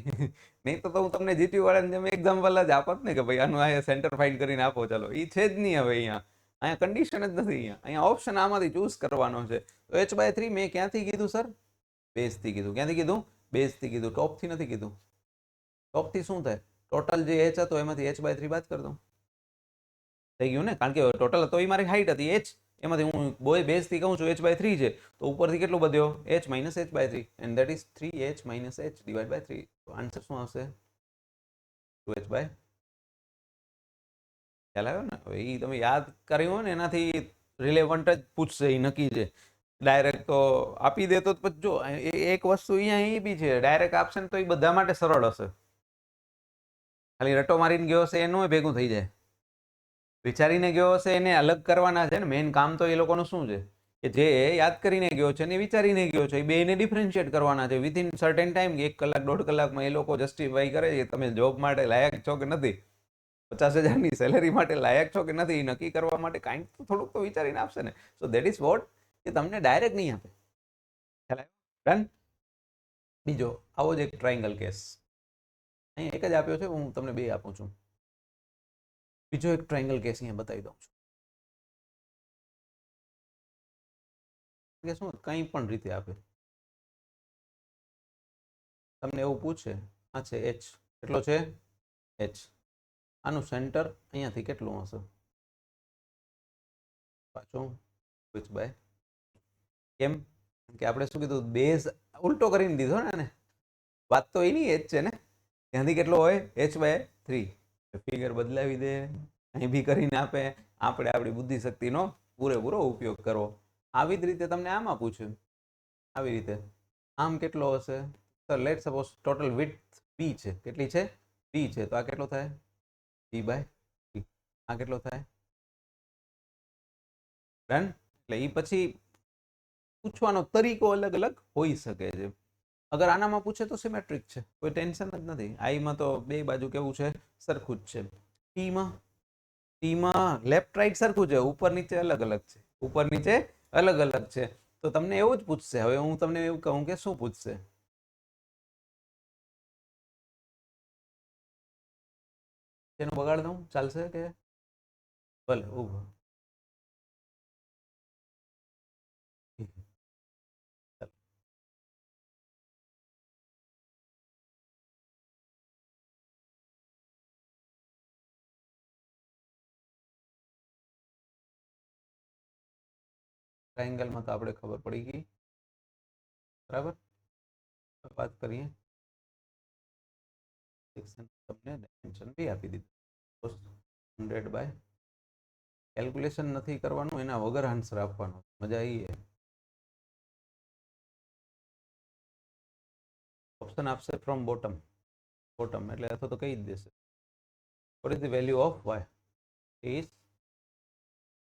નહીં તો હું તમને જીટી વાળાને જેમ એક્ઝામ્પલ જ આપત ને કે ભાઈ આનું આ સેન્ટર ફાઇન્ડ કરીને આપો, ચાલો એ છે જ નહીં. હવે અહીંયા કન્ડિશન જ નથી. અહીંયા ઓપ્શન આમાંથી ચૂઝ કરવાનો છે. તો h/3 મેં ક્યાંથી કીધું સર? બેઝથી કીધું. ક્યાંથી કીધું? બેઝથી કીધું. ટોપથી નથી કીધું. ટોપથી શું થાય? ટોટલ જે h હતો એમાંથી h/3 બાદ કરી દઉં, થઈ ગયું ને? કારણ કે ટોટલ હતો એ મારી હાઈટ હતી h, એમાંથી હું બેઝથી કહું છું h/3 છે, તો ઉપરથી કેટલું વધ્યો? h - h/3, and that is 3h - h divide by 3. તો આન્સર શું આવશે? 2h/. ખ્યાલ આવ્યો ને? હવે એ તમે યાદ કર્યું હોય ને એનાથી રિલેવન્ટ જ પૂછશે, એ નક્કી છે. ડાયરેક્ટ તો આપી દેતો પછી જો એક વસ્તુ અહીંયા એ બી છે, ડાયરેક્ટ આપશે ને તો એ બધા માટે સરળ હશે. ખાલી રટો મારીને ગયો હશે એનું ભેગું થઈ જાય. વિચારીને ગયો હશે એને અલગ કરવાના છે ને. મેઇન કામ તો એ લોકોનું શું છે કે જે યાદ કરીને ગયો છે ને વિચારીને ગયો છે, એ બેને ડિફરન્શિએટ કરવાના છે વિધિન સર્ટેન ટાઈમ. 1 કલાક 1.5 કલાકમાં એ લોકો જસ્ટિફાઈ કરે છે તમે જોબ માટે લાયક છો કે નથી, 50,000ની સેલેરી માટે લાયક છો કે નથી, નક્કી કરવા માટે કાંઈક તો થોડુંક તો વિચારીને આપશે ને. સો દેટ ઇઝ વોટ, કે તમને ડાયરેક્ટ નહીં આપે. ખ્યાલ આવ્યો? ડન. બીજો આવો જ એક ટ્રાયંગલ કેસ અહીં એક જ આપ્યો છે, હું તમને બે આપું છું. બીજો એક ટ્રાયંગલ કેસ અહીંયા બતાવી દઉં છું કે શું કંઈ પણ રીતે આપે. તમને એવું પૂછે આ છે h, કેટલો છે h, આનું સેન્ટર અહીંયાથી કેટલું હશે? પાછું h/. કેમ? કે આપણે શું કીધું? બેઝ ઉલટો કરીને દીધો ને આને. વાત તો એની h છે ને, ત્યાંથી કેટલો હોય? h/3. ફિગર બદલાવી દે, અહીં બી કરીને આપે. આપણે આપણી બુદ્ધિ શક્તિનો પૂરેપૂરો ઉપયોગ કરવો. આવી જ રીતે તમને આમાં પૂછ્યું, આવી રીતે આમ કેટલો હશે? તો let suppose total width b છે. કેટલી છે? b છે. તો આ કેટલો થાય? b/3. આ કેટલો થાય? ડન. એટલે એ પછી પૂછવાનો તરીકો અલગ અલગ હોઈ શકે છે. અગર આનામાં પૂછે તો સિમેટ્રિક છે, કોઈ ટેન્શન જ નથી. આઈમાં તો બે બાજુ કેવું છે? સરખું જ છે. ટીમાં લેફ્ટ રાઈટ સરખું છે, ઉપર નીચે અલગ અલગ છે. ઉપર નીચે અલગ અલગ છે. તો તમને એવું જ પૂછશે. હવે હું તમને એવું કહું કે શું પૂછશે? તેનું બગાડ દઉં ચાલશે કે? ભલે ઉભો. ટ્રાયંગલમાં તો આપણે ખબર પડી ગઈ, બરાબર. વાત કરીએ તમને ડાયમેન્શન બી આપી દીધું 100/. કેલ્ક્યુલેશન નથી કરવાનું, એના વગર આન્સર આપવાનો. મજા આવી. ઓપ્શન આપશે ફ્રોમ બોટમ. બોટમ એટલે અથવા તો કહી જ દેશે what is the value of y is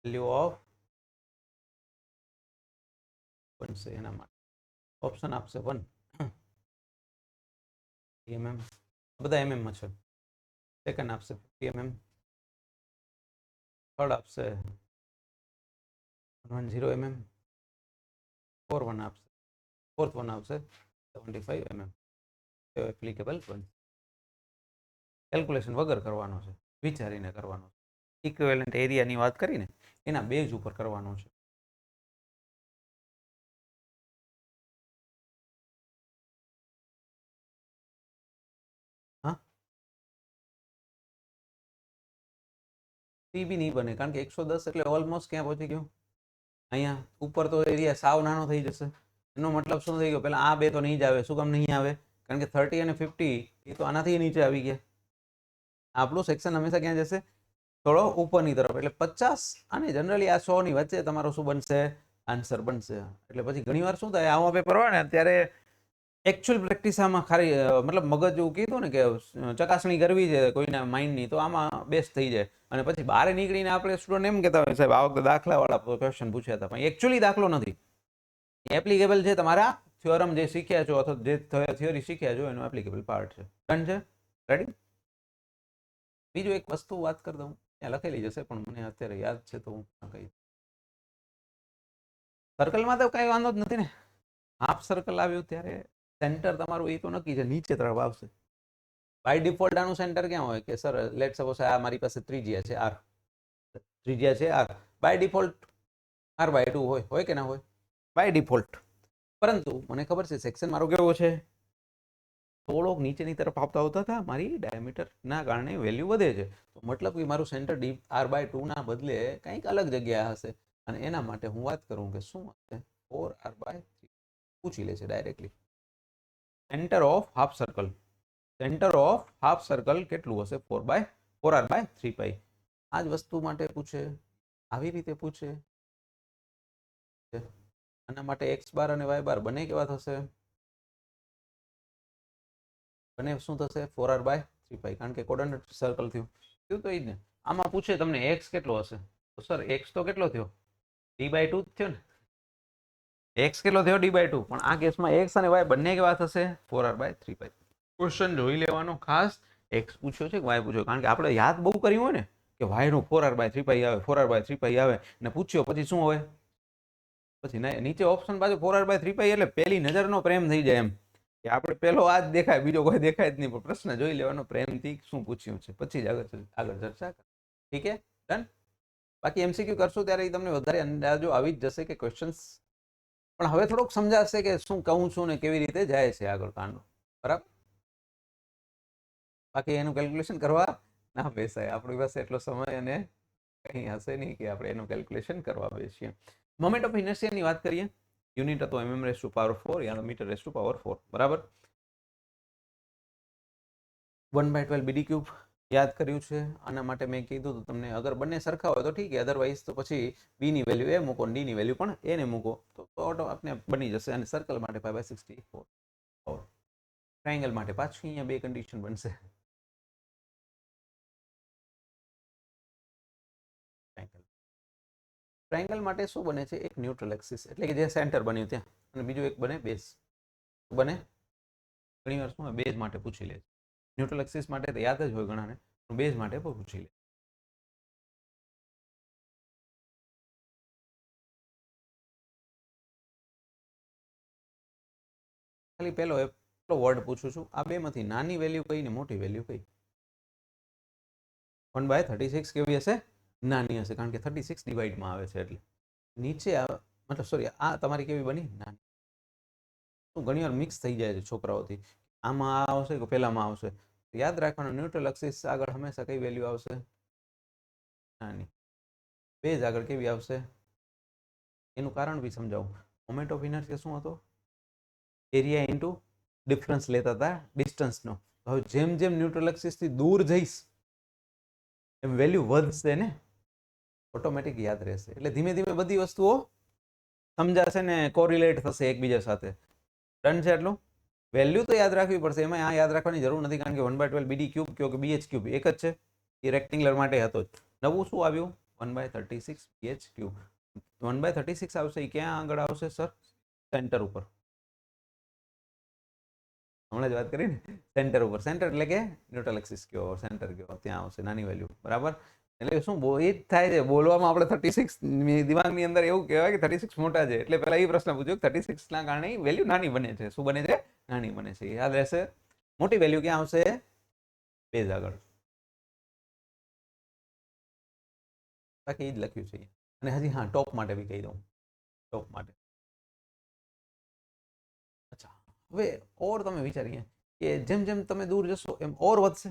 value of બનશે એના માટે ઓપ્શન આપશે 1 mm, બધા mm માં છે. સેકન્ડ આપશે 50 mm, થર્ડ આપશે 110 mm, ફોર્થ વન આપશે 75 mm. એપ્લિકેબલ બનશે. કેલ્ક્યુલેશન વગર કરવાનો છે, વિચારીને કરવાનો છે. ઇક્વિવેલન્ટ એરિયાની વાત કરીને એના બેઝ ઉપર કરવાનું છે. હા, બી નહીં બને કારણ કે 110 એટલે ઓલમોસ્ટ ક્યાં પહોંચી ગયું? અહીંયા ઉપર તો એરિયા સાવ નાનો થઈ જશે. એનો મતલબ શું થઈ ગયો? પેલા આ બે તો નહીં જ આવે. શું કામ નહીં આવે? કારણ કે 30 અને 50 એ તો આનાથી નીચે આવી ગયા. આપણું સેક્શન હંમેશા ક્યાં જશે? થોડો ઉપરની તરફ. એટલે 50 અને જનરલી આ 100 ની વચ્ચે તમારો શું બનશે? આન્સર બનશે. એટલે પછી ઘણી વાર શું થાય, આવા પેપર હોય ને ત્યારે એકચ્યુઅલ પ્રેક્ટિસ આમાં ખાલી મતલબ મગજ એવું કીધું ને કે ચકાસણી કરવી છે કોઈના માઇન્ડની, તો આમાં બેસ્ટ થઈ જાય. અને પછી બહાર નીકળીને આપણે સ્ટુડન્ટ એમ કહેતા હોય સાહેબ આ વખતે દાખલાવાળા ક્વેશ્ચન પૂછ્યા હતા, પણ એકચ્યુઅલી દાખલો નથી, એપ્લિકેબલ છે તમારા થિયોરમ જે શીખ્યા છો અથવા જે થિયોરી શીખ્યા છો એનો એપ્લિકેબલ પાર્ટ છે. ડન છે? રેડી? બીજું એક વસ્તુ વાત કરી દઉં, ત્યાં લખેલી જશે પણ મને અત્યારે યાદ છે તો હું કહી. સર્કલમાં તો કઈ વાંધો જ નથી ને. હાફ સર્કલ આવ્યું ત્યારે સેન્ટર તમારું એ તો નક્કી છે, નીચે તરફ આવશે. બાય ડિફોલ્ટ આનું સેન્ટર ક્યાં હોય કે સર લેટ સપોઝ આ મારી પાસે ત્રિજ્યા છે આર, ત્રિજ્યા છે આર, બાય ડિફોલ્ટ r/2 હોય કે ના હોય? By default. પરંતુ મને ખબર છે સેક્શન મારો કેવો છે, થોડોક નીચેની તરફ આવતા હતા, મારી ડાયામીટરના કારણે વેલ્યુ વધે છે, તો મતલબ કે મારું સેન્ટર r/2 ના બદલે કંઈક અલગ જગ્યા હશે, અને એના માટે હું વાત કરું કે શું હશે 4r/3 પૂછી લે છે directly. Centre of half circle, centre of half circle કેટલું હશે? 4r/3π. આ જ વસ્તુ માટે પૂછે, આવી રીતે પૂછે. આના માટે x બાર અને y બાર બંને કેવા થશે? બંને શું થશે? 4r/3π, કારણ કે કોઓર્ડિનેટ સર્કલ થયું તો એ જ ને. આમાં પૂછે તમને x કેટલો હશે, તો સર x તો કેટલો થયો? d/2 જ થયો ને. x કેટલો થયો? d/2. પણ આ કેસમાં x અને y બંને કેવા થશે? 4r/3π. ક્વેશ્ચન જોઈ લેવાનો ખાસ. x પૂછ્યો છે કે y પૂછ્યો, કારણ કે આપણે યાદ બહુ કર્યું હોય ને કે y નું 4r/3π આવે, 4r/3π આવે ને પૂછ્યો પછી શું હોય? પછી નીચે ઓપ્શન પાછું 4r/3π એટલે પહેલી નજરનો પ્રેમ થઈ જાય એમ કે આપણે પેલો આ જ દેખાય, બીજો કોઈ દેખાય જ નહીં, પણ પ્રશ્ન જોઈ લેવાનો પ્રેમથી શું પૂછ્યું છે, પછી જ આગળ ચર્ચા. ઠીક છે? ડન. બાકી એમસીક્યુ કરશો ત્યારે તમને વધારે અંદાજો આવી જ જશે કે ક્વેશ્ચન્સ, પણ હવે થોડુંક સમજાશે કે શું કહું છું ને કેવી રીતે જાય છે આગળ કાંડો. બરાબર? બાકી એનું કેલ્ક્યુલેશન કરવા ના બેસાય, આપણી પાસે એટલો સમય અને કંઈ હશે નહીં કે આપણે એનું કેલ્ક્યુલેશન કરવા બેસીએ. મોમેન્ટ ઓફ ઇનર્શિયાની વાત કરીએ. યુનિટ હતો mm⁴ યા m⁴ બરાબર. 1/12 bd³ યાદ કર્યું છે. આના માટે મેં કીધું હતું તમને, અગર બંને સરખા હોય તો ઠીક છે, અધરવાઇઝ તો પછી b ની વેલ્યુ એ મૂકો, d ની વેલ્યુ પણ એને મૂકો, તો ઓટો આપને બની જશે. અને સર્કલ માટે 5/64. ટ્રાયંગલ માટે પાછી અહીંયા બે કન્ડિશન બનશે. ટ્રાયંગલ માટે શું બને છે? એક ન્યુટ્રલ એક્સિસ એટલે કે જે સેન્ટર બન્યું ત્યાં, અને બીજું એક બને બેઝ. બને ઘણી વાર શું બેઝ માટે પૂછી લે. ન્યુટ્રલ એક્સિસ માટે તો યાદ જ હોય ઘણાને, પણ બેઝ માટે પણ પૂછી લે. ખાલી પેલો વર્ડ પૂછું છું, આ બેમાંથી નાની વેલ્યુ કઈ ને મોટી વેલ્યુ કઈ? 1/36 કેવી હશે? નાની હશે, કારણ કે 36 ડિવાઈડમાં આવે છે એટલે. નીચે આવે મતલબ સોરી, આ તમારી કેવી બની? નાની. ઘણી વાર મિક્સ થઈ જાય છે છોકરાઓથી, આમાં આ આવશે કે પેલામાં આવશે. યાદ રાખવાનું ન્યુટ્રલ એક્સિસ આગળ હંમેશા કઈ વેલ્યુ આવશે? નાની. બેઝ આગળ કેવી આવશે? એનું કારણ બી સમજાવું. મોમેન્ટ ઓફ ઇનર્શિયા શું હતો? એરિયા ઇન્ટુ ડિફરન્સ લેતા હતા ડિસ્ટન્સનો. હવે જેમ જેમ ન્યુટ્રલ એક્સિસથી દૂર જઈશ એમ વેલ્યુ વધશે ને, ઓટોમેટિક યાદ રહેશે. એટલે ધીમે ધીમે બધી વસ્તુઓ સમજાશે ને કોરિલેટ થશે એકબીજા સાથે. ડન છે એટલું? વેલ્યુ તો યાદ રાખવી પડશે, એમાં આ યાદ રાખવાની જરૂર નથી, કારણ કે 1/12 bd³ કયો કે bh³ એક જ છે, એ રેક્ટેંગ્યુલર માટે હતો જ. નવું શું આવ્યું? 1/36 bh³. 1/36 આવશે એ ક્યાં આગળ આવશે સર? સેન્ટર ઉપર. હમણાં જ વાત કરી ને, સેન્ટર ઉપર. સેન્ટર એટલે કે ન્યુટ્રલ એક્સિસ કયો, સેન્ટર કયો, ત્યાં આવશે નાની વેલ્યુ. બરાબર? એટલે શું એ જ થાય છે બોલવામાં, આપણે 36 દિમાગની અંદર એવું કહેવાય કે 36 મોટા છે, એટલે પહેલા એ પ્રશ્ન પૂછ્યો 36 ના કારણે વેલ્યુ નાની બને છે. શું બને છે? નાની બને છે. યાદ રહેશે. મોટી વેલ્યુ ક્યાં આવશે? બેઝ આગળ. બાકી એ જ લખ્યું છે. અને હજી હા, ટોપ માટે બી કહી દઉં. ટોપ માટે અચ્છા, હવે ઓર તમે વિચારીએ કે જેમ જેમ તમે દૂર જશો એમ ઓર વધશે.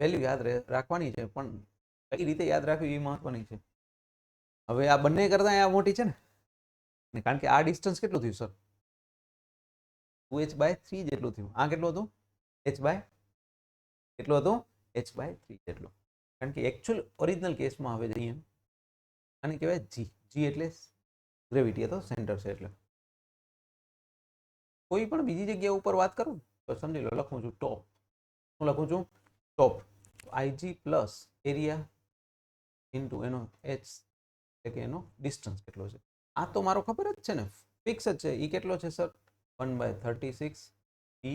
વેલ્યુ યાદ રાખવાની છે, પણ કઈ રીતે યાદ રાખવી એ મહત્વની છે. હવે આ બંને કરતા આ મોટી છે ને, કારણ કે આ ડિસ્ટન્સ કેટલું થયું સર? 2h/3 જેટલું થયું. આ કેટલું હતું? કેટલું હતું? h/3 જેટલું. કારણ કે એકચ્યુઅલ ઓરિજિનલ કેસમાં હવે જઈએ, આને કહેવાય જી. જી એટલે ગ્રેવિટી હતો, સેન્ટર છે એટલે. કોઈ પણ બીજી જગ્યા ઉપર વાત કરું તો સમજી લો લખું છું ટોપ. હું લખું છું ટોપ. IG પ્લસ એરિયા ઇન્ટુ એનો h એટલે કે એનો ડિસ્ટન્સ કેટલો છે. આ તો મારો ખબર જ છે ને, ફિક્સ જ છે. એ કેટલો છે સર? 1/36 e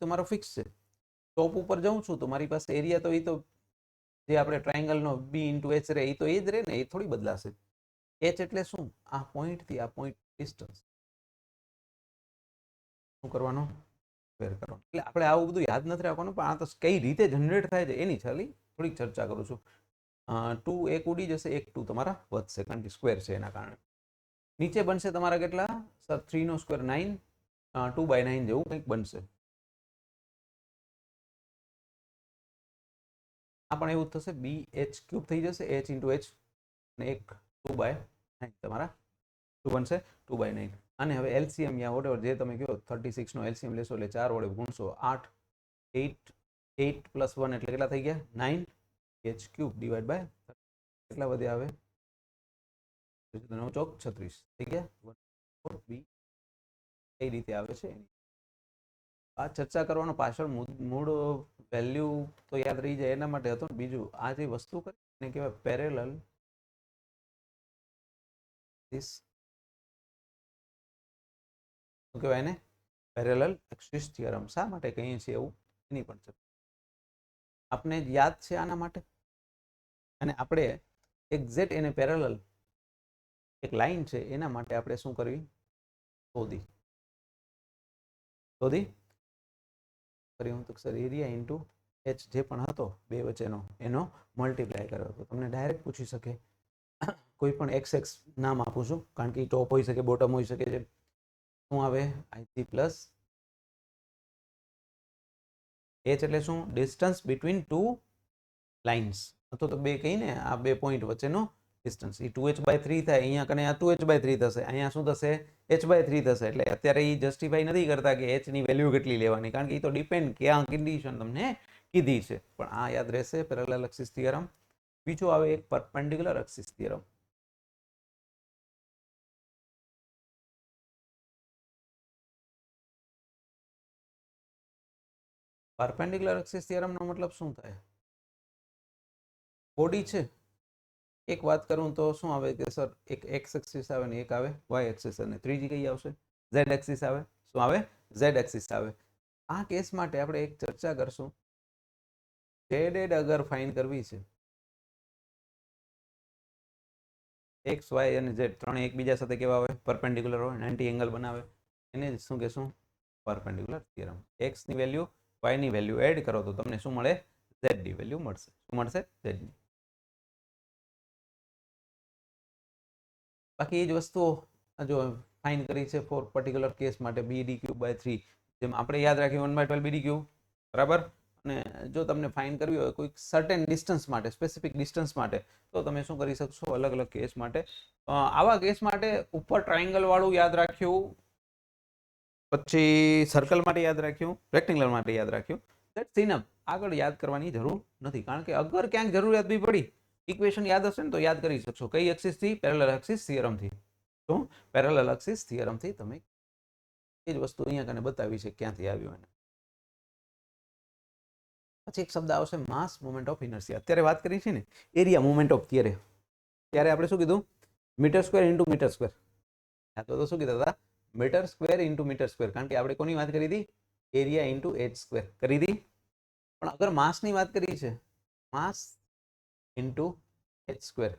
તો મારો ફિક્સ છે. ટોપ ઉપર જાઉં છું તો મારી પાસે એરિયા તો એ તો જે આપણે ટ્રાયંગલનો બી ઇન્ટુ એચ રહે એ તો એ જ રહે ને, એ થોડી બદલાશે. એચ એટલે શું? આ પોઈન્ટથી આ પોઈન્ટ ડિસ્ટન્સ. શું કરવાનું? સ્ક્વેર કરવાનું. એટલે આપણે આવું બધું યાદ નથી રાખવાનું, પણ આ તો કઈ રીતે જનરેટ થાય છે એની ખાલી થોડીક ચર્ચા કરું છું. 2 એક ઉડી જશે, એક 2 તમારા વધશે, કારણ કે સ્ક્વેર છે એના કારણે. નીચે બનશે તમારા કેટલા સર? 3 નો સ્ક્વેર 9, 2/9 જેવું કંઈક બનશે. આ પણ એવું જ થશે, બી એચ ક્યુબ થઈ જશે, એચ ઇન્ટુ એચ, અને એક 2/9 તમારા શું બનશે? 2/9. અને હવે એલસીએમ યા વોટેવર જે તમે કહો, 36 નો એલસીએમ લેશો એટલે 4 વડે ગુણશો, 8 8 પ્લસ 1 એટલે કેટલા થઈ ગયા? 9 એચ ક્યુબ ડિવાઈડ બાય કેટલા વધ્યા? આવે 9 ચોક 36 થઈ ગયા. બી કઈ રીતે આવે છે આ ચર્ચા કરવાનો પાછળ મૂળ વેલ્યુ તો યાદ રહી જાય એના માટે હતો. બીજું આ જે વસ્તુ કરી એને કહેવાય પેરેલલ શું કહેવાય એને? Parallel axis theorem. શા માટે કહીએ છીએ એવું એની પણ ચર્ચા આપણે યાદ છે આના માટે. અને આપણે એક્ઝેક્ટ એને પેરેલલ એક લાઈન છે એના માટે આપણે શું કરવી? શોધી કર્યું તો સર એરિયા ઇન્ટુ એચ જે પણ હતો બે વચ્ચેનો એનો મલ્ટીપ્લાય કર્યો હતો. તમને ડાયરેક્ટ પૂછી શકે, કોઈ પણ એક્સ એક્સ નામ આપું છું કારણ કે ટોપ હોઈ શકે, બોટમ હોઈ શકે છે. શું આવે? આઈસી પ્લસ એચ એટલે શું? ડિસ્ટન્સ બિટવીન ટુ લાઇન્સ, અથવા તો બે કહીને આ બે પોઈન્ટ વચ્ચેનો ડિસ્ટન્સ. એ 2h/3 થાય, અહીંયા કને આ 2h/3 થશે, અહીંયા શું થશે? h/3 થશે. એટલે અત્યારે એ જસ્ટિફાઈ નથી કરતા કે h ની વેલ્યુ કેટલી લેવાની, કારણ કે એ તો ડિપેન્ડ ક્યાં કન્ડિશન તમને કીધી છે. પણ આ યાદ રહેશે પેરેલલ એક્સિસ થિયરમ. બીજો આવે એક perpendicular axis theorem. Perpendicular axis થિયરમનો મતલબ શું થાય? બોડી છે, એક વાત કરું તો શું આવે કે સર એક એક્સ એક્સિસ આવે ને એક આવે વાય એક્સિસ, અને ત્રીજી કઈ આવશે? ઝેડ એક્સિસ આવે. શું આવે? ઝેડ એક્સિસ આવે. આ કેસ માટે આપણે એક ચર્ચા કરશું. ઝેડ અગર ફાઇન્ડ કરવી છે, એક્સ વાય અને ઝેડ ત્રણે એકબીજા સાથે કેવા હોય? પરપેન્ડિક્યુલર હોય, 90 એંગલ બનાવે. એને જ શું કહેશું? Perpendicular theorem. એક્સ ની વેલ્યુ વાય ની વેલ્યુ એડ કરો તો તમને શું મળે? ઝેડ ની વેલ્યુ મળશે. શું મળશે? ઝેડ ની. બાકી એ જ વસ્તુઓ જો ફાઇન્ડ કરી છે ફોર પર્ટિક્યુલર કેસ માટે bd³/3, જેમ આપણે યાદ રાખ્યું 1/12 bd³, બરાબર. અને જો તમને ફાઇન્ડ કરવી હોય કોઈ સર્ટેન ડિસ્ટન્સ માટે, સ્પેસિફિક ડિસ્ટન્સ માટે, તો તમે શું કરી શકશો? અલગ અલગ કેસ માટે. આવા કેસ માટે ઉપર ટ્રાયંગલ વાળું યાદ રાખ્યું, પછી સર્કલ માટે યાદ રાખ્યું, રેક્ટેંગ્યુલર માટે યાદ રાખ્યું. That's enough. આગળ યાદ કરવાની જરૂર નથી, કારણ કે અગર ક્યાંક જરૂરિયાત બી પડી, ઇક્વેશન યાદ હશે ને તો યાદ કરી શકશો. કઈ એક્સિસ થી? પેરેલલ એક્સિસ થિયરમ થી. તો પેરેલલ એક્સિસ થિયરમ થી તમે એ જ વસ્તુ અહીંયા કને બતાવી છે ક્યાંથી આવ્યું એને. પછી એક શબ્દ આવશે માસ મોમેન્ટ ઓફ ઇનર્શિયા. અત્યારે વાત કરી છે ને એરિયા મોમેન્ટ ઓફ થિયરે, ત્યારે આપણે શું કીધું? Metre square into metre square. તો શું કીધા હતા? Metre square into metre square, કારણ કે આપણે કોની વાત કરી હતી? એરિયા ઇન્ટુ એચ સ્ક્વેર કરી હતી. પણ અગર માસની વાત કરી છે, માસ ઇન્ટુ એચ સ્ક્વેર,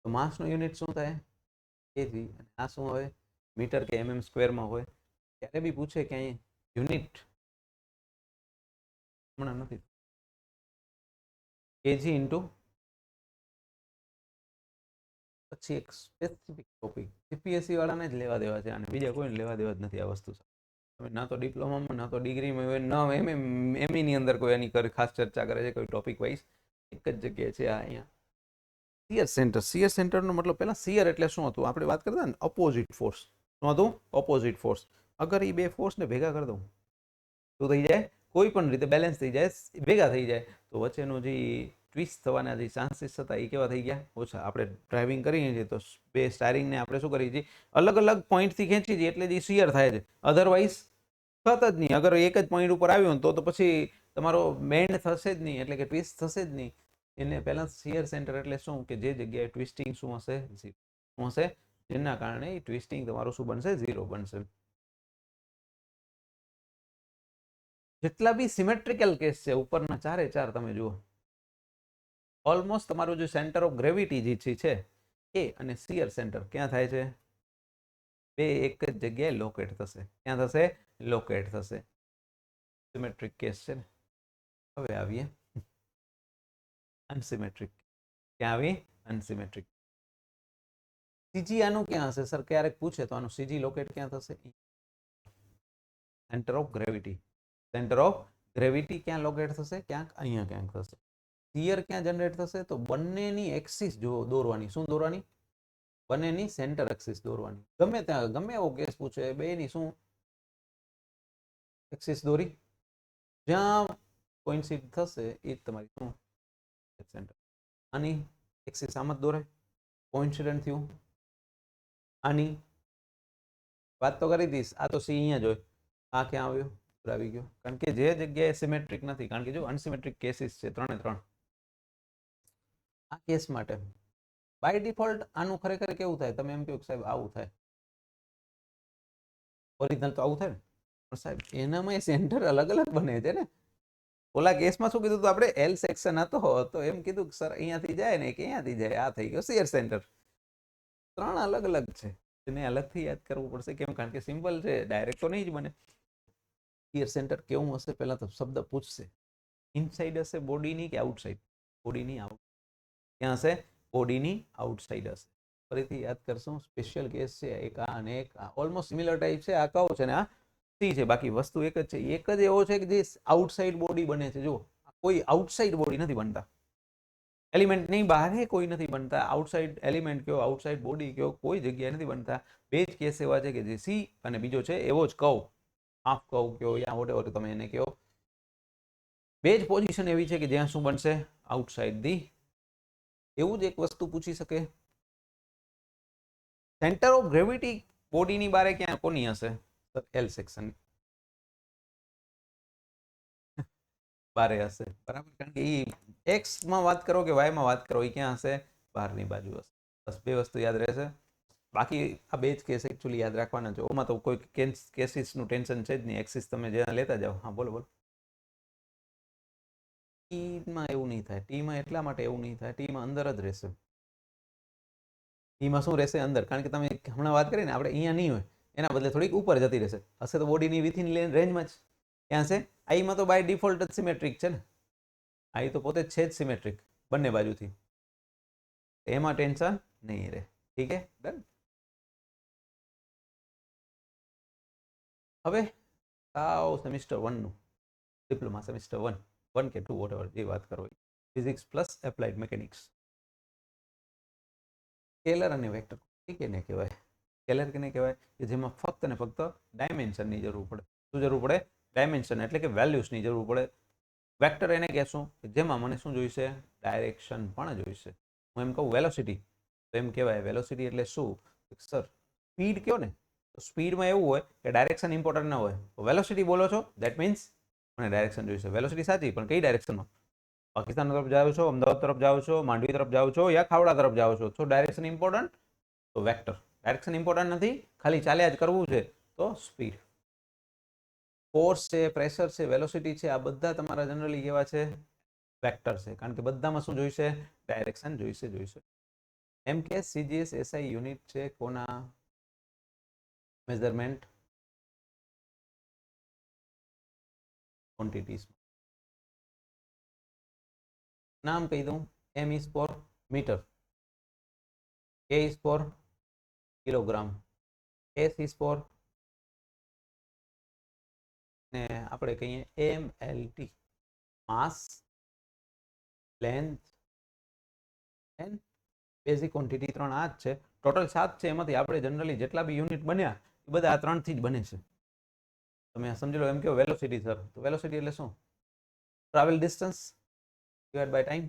તો માસનો યુનિટ શું થાય? કેજી. અને આ શું હોય? મીટર કે mm સ્ક્વેરમાં હોય. ત્યારે બી પૂછે કે અહીં યુનિટ હમણાં નથી, કેજી ઇન્ટુ, પછી એક સ્પેસિફિક ટોપિક જીપીએસસી વાળાને જ લેવા દેવા છે, અને બીજા કોઈને લેવા દેવા જ નથી આ વસ્તુ. તમે ના તો ડિપ્લોમામાં, ના તો ડિગ્રીમાં હોય, ના એમઈ ની અંદર કોઈ એની ખાસ ચર્ચા કરે છે કોઈ ટોપિક વાઇઝ. એક જ જગ્યાએ છે આ અહીંયા. Shear centre. શિયર સેન્ટરનો મતલબ, પહેલા શિયર એટલે શું હતું? આપણે વાત કરતા ને ઓપોઝિટ ફોર્સ. શું હતું? Opposite force. અગર એ બે ફોર્સને ભેગા કરી દઉં, શું થઈ જાય? કોઈ પણ રીતે બેલેન્સ થઈ જાય, ભેગા થઈ જાય, તો વચ્ચેનું જે ટ્વિસ્ટ થવાના જે ચાન્સીસ હતા એ કેવા થઈ ગયા? ઓછા. આપણે ડ્રાઇવિંગ કરીએ છીએ તો બે સ્ટારિંગને આપણે શું કરીએ છીએ? અલગ અલગ પોઈન્ટથી ખેંચીએ છીએ, એટલે જ શિયર થાય છે. અધરવાઇઝ થત જ નહીં. અગર એક જ પોઈન્ટ ઉપર આવ્યું તો પછી તમારો બેન્ડ થશે જ નહીં, એટલે કે ટ્વિસ્ટ થશે જ નહીં. એને પહેલા શિયર સેન્ટર એટલે શું? કે જે જગ્યાએ ટ્વિસ્ટિંગ શું હશે? શું હશે? જેના કારણે ટ્વિસ્ટિંગ તમારું શું બનશે? ઝીરો બનશે. જેટલા બી સિમેટ્રિકલ કેસ છે ઉપરના ચારે ચાર તમે જુઓ, ઓલમોસ્ટ તમારું જે સેન્ટર ઓફ ગ્રેવિટી જે છે એ અને શિયર સેન્ટર ક્યાં થાય છે? બે એક જ જગ્યાએ લોકેટ થશે. ક્યાં થશે? લોકેટ થશે. સિમેટ્રિક કેસ છે ને. હવે આવીએ અનસિમેટ્રિક. ક્યાં આવી? અનસિમેટ્રિક. સીજી આનું ક્યાં હશે સર? ક્યારેક પૂછે તો આનું સીજી લોકેટ ક્યાં થશે? Centre of gravity. Centre of gravity ક્યાં લોકેટ થશે? ક્યાંક અહીંયા ક્યાંક થશે. શિયર ક્યાં જનરેટ થશે? તો બંનેની એક્સિસ જો દોરવાની. શું દોરવાની? બંનેની સેન્ટર એક્સિસ દોરવાની. ગમે ત્યાં ગમે એવો કેસ પૂછે, બેની શું એક્સિસ દોરી, જ્યાં કોઇન્સિડ થશે એ જ તમારી શું સેન્ટર. આની એક્સિસ આમ જ દોરાય, કોઇન્સિડન્ટ થયું. આની વાત તો કરી દઈશ, આ તો સી અહીંયા જ હોય. આ ક્યાં આવ્યો? આવી ગયો. કારણ કે જે જગ્યાએ સિમેટ્રિક નથી, કારણ કે જો અનસિમેટ્રિક કેસીસ છે ત્રણે ત્રણ. આ કેસ માટે બાય ડિફોલ્ટ આનું ખરેખર કેવું થાય? તમે એમ કહો સાહેબ આવું થાય, ઓરિજિનલ તો આવું થાય ને, પણ સાહેબ એનામાં સેન્ટર અલગ અલગ બને છે ને. ઓલા કેસમાં શું કીધું? તો આપણે એલ સેક્શન હતો તો એમ કીધું કે સર અહીંયાથી જાય ને કે અહીંયાથી જાય, આ થઈ ગયો શિયર સેન્ટર. ત્રણ અલગ અલગ છે, એને અલગથી યાદ કરવું પડશે. કેમ? કારણ કે સિમ્પલ છે, ડાયરેક્ટ તો નહીં જ બને. શિયર સેન્ટર કેવું હશે? પહેલા તો શબ્દ પૂછશે, ઇનસાઇડ હશે બોડીની કે આઉટસાઇડ? બોડીની આઉટ. ક્યાં હશે? બોડીની આઉટસાઇડ હશે. ફરીથી યાદ કરશું, સ્પેશિયલ કેસ છે એક આ અને એક આ, ઓલમોસ્ટ સિમિલર ટાઈપ છે. આ કહો છે ને આ સી છે, બાકી વસ્તુ એક જ છે. એક જ એવો છે કે જે આઉટસાઇડ બોડી બને છે. જો કોઈ આઉટસાઇડ બોડી નથી બનતા, એલિમેન્ટ નહીં બહાર કોઈ નથી બનતા. આઉટસાઇડ એલિમેન્ટ કયો, આઉટસાઇડ બોડી કયો, કોઈ જગ્યાએ નથી બનતા. બે જ કેસ એવા છે કે જે સી અને બીજો છે એવો જ કહો, હાફ કહો કયો યા વોટેવર તમે એને કહો. બે જ પોઝિશન એવી છે કે જ્યાં શું બનશે? Outside the. એવું જ એક વસ્તુ પૂછી શકે, સેન્ટર ઓફ ગ્રેવિટી બોડીની બારે ક્યાં કોની હશે? એલ સેક્શન બારે હશે, બરાબર. કારણ કે એ એક્સ માં વાત કરો કે વાય માં વાત કરો, એ ક્યાં હશે? બહારની બાજુ હશે. બસ બે વસ્તુ યાદ રહેશે. બાકી આ બે જ કેસ એકચ્યુઅલી યાદ રાખવાના છે. ઓમાં તો કોઈ કેસીસનું ટેન્શન છે જ નહીં. એક્સિસ તમે જ્યાં લેતા જાઓ. હા બોલો બોલો. ટીમાં એવું નહીં થાય. ટીમાં એટલા માટે એવું નહીં થાય, ટીમાં અંદર જ રહેશે. ટીમાં શું રહેશે? અંદર. કારણ કે તમે હમણાં વાત કરીને આપણે અહીંયા નહીં હોય, એના બદલે થોડીક ઉપર જતી રહેશે. હશે તો બોડીની વિથિન રેન્જમાં જ. ક્યાં છે? આઈમાં તો બાય ડિફોલ્ટ જ સિમેટ્રિક છે ને. આઈ તો પોતે જ છે જ સિમેટ્રિક બંને બાજુથી, એમાં ટેન્શન નહીં રહે. ઠીક છે, ડન. હવે સાવ સેમિસ્ટર 1 નું ડિપ્લોમા સેમિસ્ટર 1 કે 2 વોટએવર જે વાત કરો, physics plus applied mechanics. Scalar અને વેક્ટર કેને કહેવાય? સ્કેલર કેને કહેવાય? કે જેમાં ફક્ત ને ફક્ત ડાયમેન્શનની જરૂર પડે. શું જરૂર પડે? ડાયમેન્શન એટલે કે વેલ્યુઝની જરૂર પડે. વેક્ટર એને કહેશું કે જેમાં મને શું જોઈશે? ડાયરેક્શન પણ જોઈશે. હું એમ કહું વેલોસિટી, તો એમ કહેવાય વેલોસિટી એટલે શું? સર સ્પીડ કયો ને, તો સ્પીડમાં એવું હોય કે ડાયરેક્શન ઇમ્પોર્ટન્ટ ના હોય. વેલોસિટી બોલો છો, દેટ મીન્સ મને ડાયરેક્શન જોઈશે. વેલોસિટી સાચી, પણ કઈ ડાયરેક્શનમાં? પાકિસ્તાન તરફ જાઓ છો, અમદાવાદ તરફ જાઓ છો, માંડવી તરફ જાઓ છો, યા ખાવડા તરફ જાઓ છો, તો ડાયરેક્શન ઇમ્પોર્ટન્ટ, તો વેક્ટર. ડાયરેક્શન ઇમ્પોર્ટન્ટ નથી, ખાલી ચાલ્યા જ કરવું છે, તો સ્પીડ. ફોર્સ છે, પ્રેશર છે, વેલોસિટી છે, આ બધા તમારા જનરલી કેવા છે? વેક્ટર છે. કારણ કે બધામાં શું જોઈશે? ડાયરેક્શન જોઈશે. એમ કે સીજીએસ એસઆઈ યુનિટ છે કોના? Measurement quantities. નામ કહી દઉં. એમ ઇઝ ફોર મીટર, કે is four kilogram, S is four, ને આપણે કહીએ MLT, mass, length and basic quantity. ત્રણ આ જ છે. ટોટલ 7 છે. એમાંથી આપણે જનરલી જેટલા બી યુનિટ બન્યા એ બધા આ 3 થી જ બને છે. તમે સમજી લો. એમ કહો વેલોસિટી સર, તો વેલોસિટી એટલે શું? Travel distance divide by time.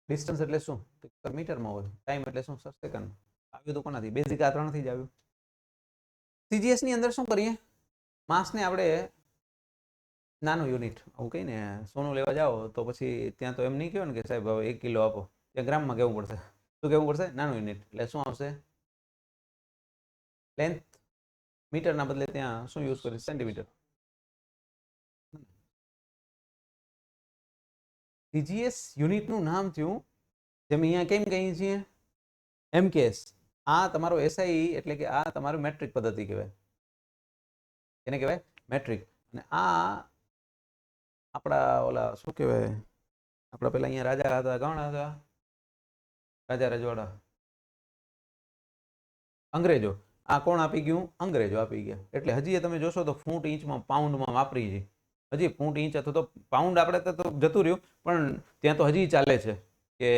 Distance એટલે શું? મીટરમાં હોય. ટાઈમ એટલે શું? Sir second. આવ્યું તો કોનાથી? બેઝિક આ 3 થી જ આવ્યું. સીજીએસ ની અંદર શું કરીએ? માસને આપણે નાનું યુનિટ, આવું કહીને સોનું લેવા જાઓ તો પછી ત્યાં તો એમ નહીં કહો ને કે સાહેબ હવે 1 કિલો આપો. ત્યાં ગ્રામમાં કહેવું પડશે. શું કહેવું પડશે? નાનું યુનિટ. એટલે શું આવશે? લેન્થ. મીટરના બદલે ત્યાં શું યુઝ કરીશ? સેન્ટીમીટર. સીજીએસ યુનિટનું નામ થયું જેમ અહીંયા કેમ કહીએ છીએ એમકેએસ. આ તમારો એસઆઈ એટલે કે આ તમારું મેટ્રિક પદ્ધતિ કહેવાય. એને કહેવાય મેટ્રિક. અને આ આપણા ઓલા શું કહેવાય આપણા પેલા અહીંયા રાજા હતા, કોણ હતા? રાજા રજવાડા, અંગ્રેજો. આ કોણ આપી ગયું? અંગ્રેજો આપી ગયા. એટલે હજી તમે જોશો તો ફૂટ ઇંચમાં પાઉન્ડમાં વાપરી છે. હજી ફૂટ ઇંચ અથવા તો પાઉન્ડ આપણે તો જતું રહ્યું, પણ ત્યાં તો હજી ચાલે છે કે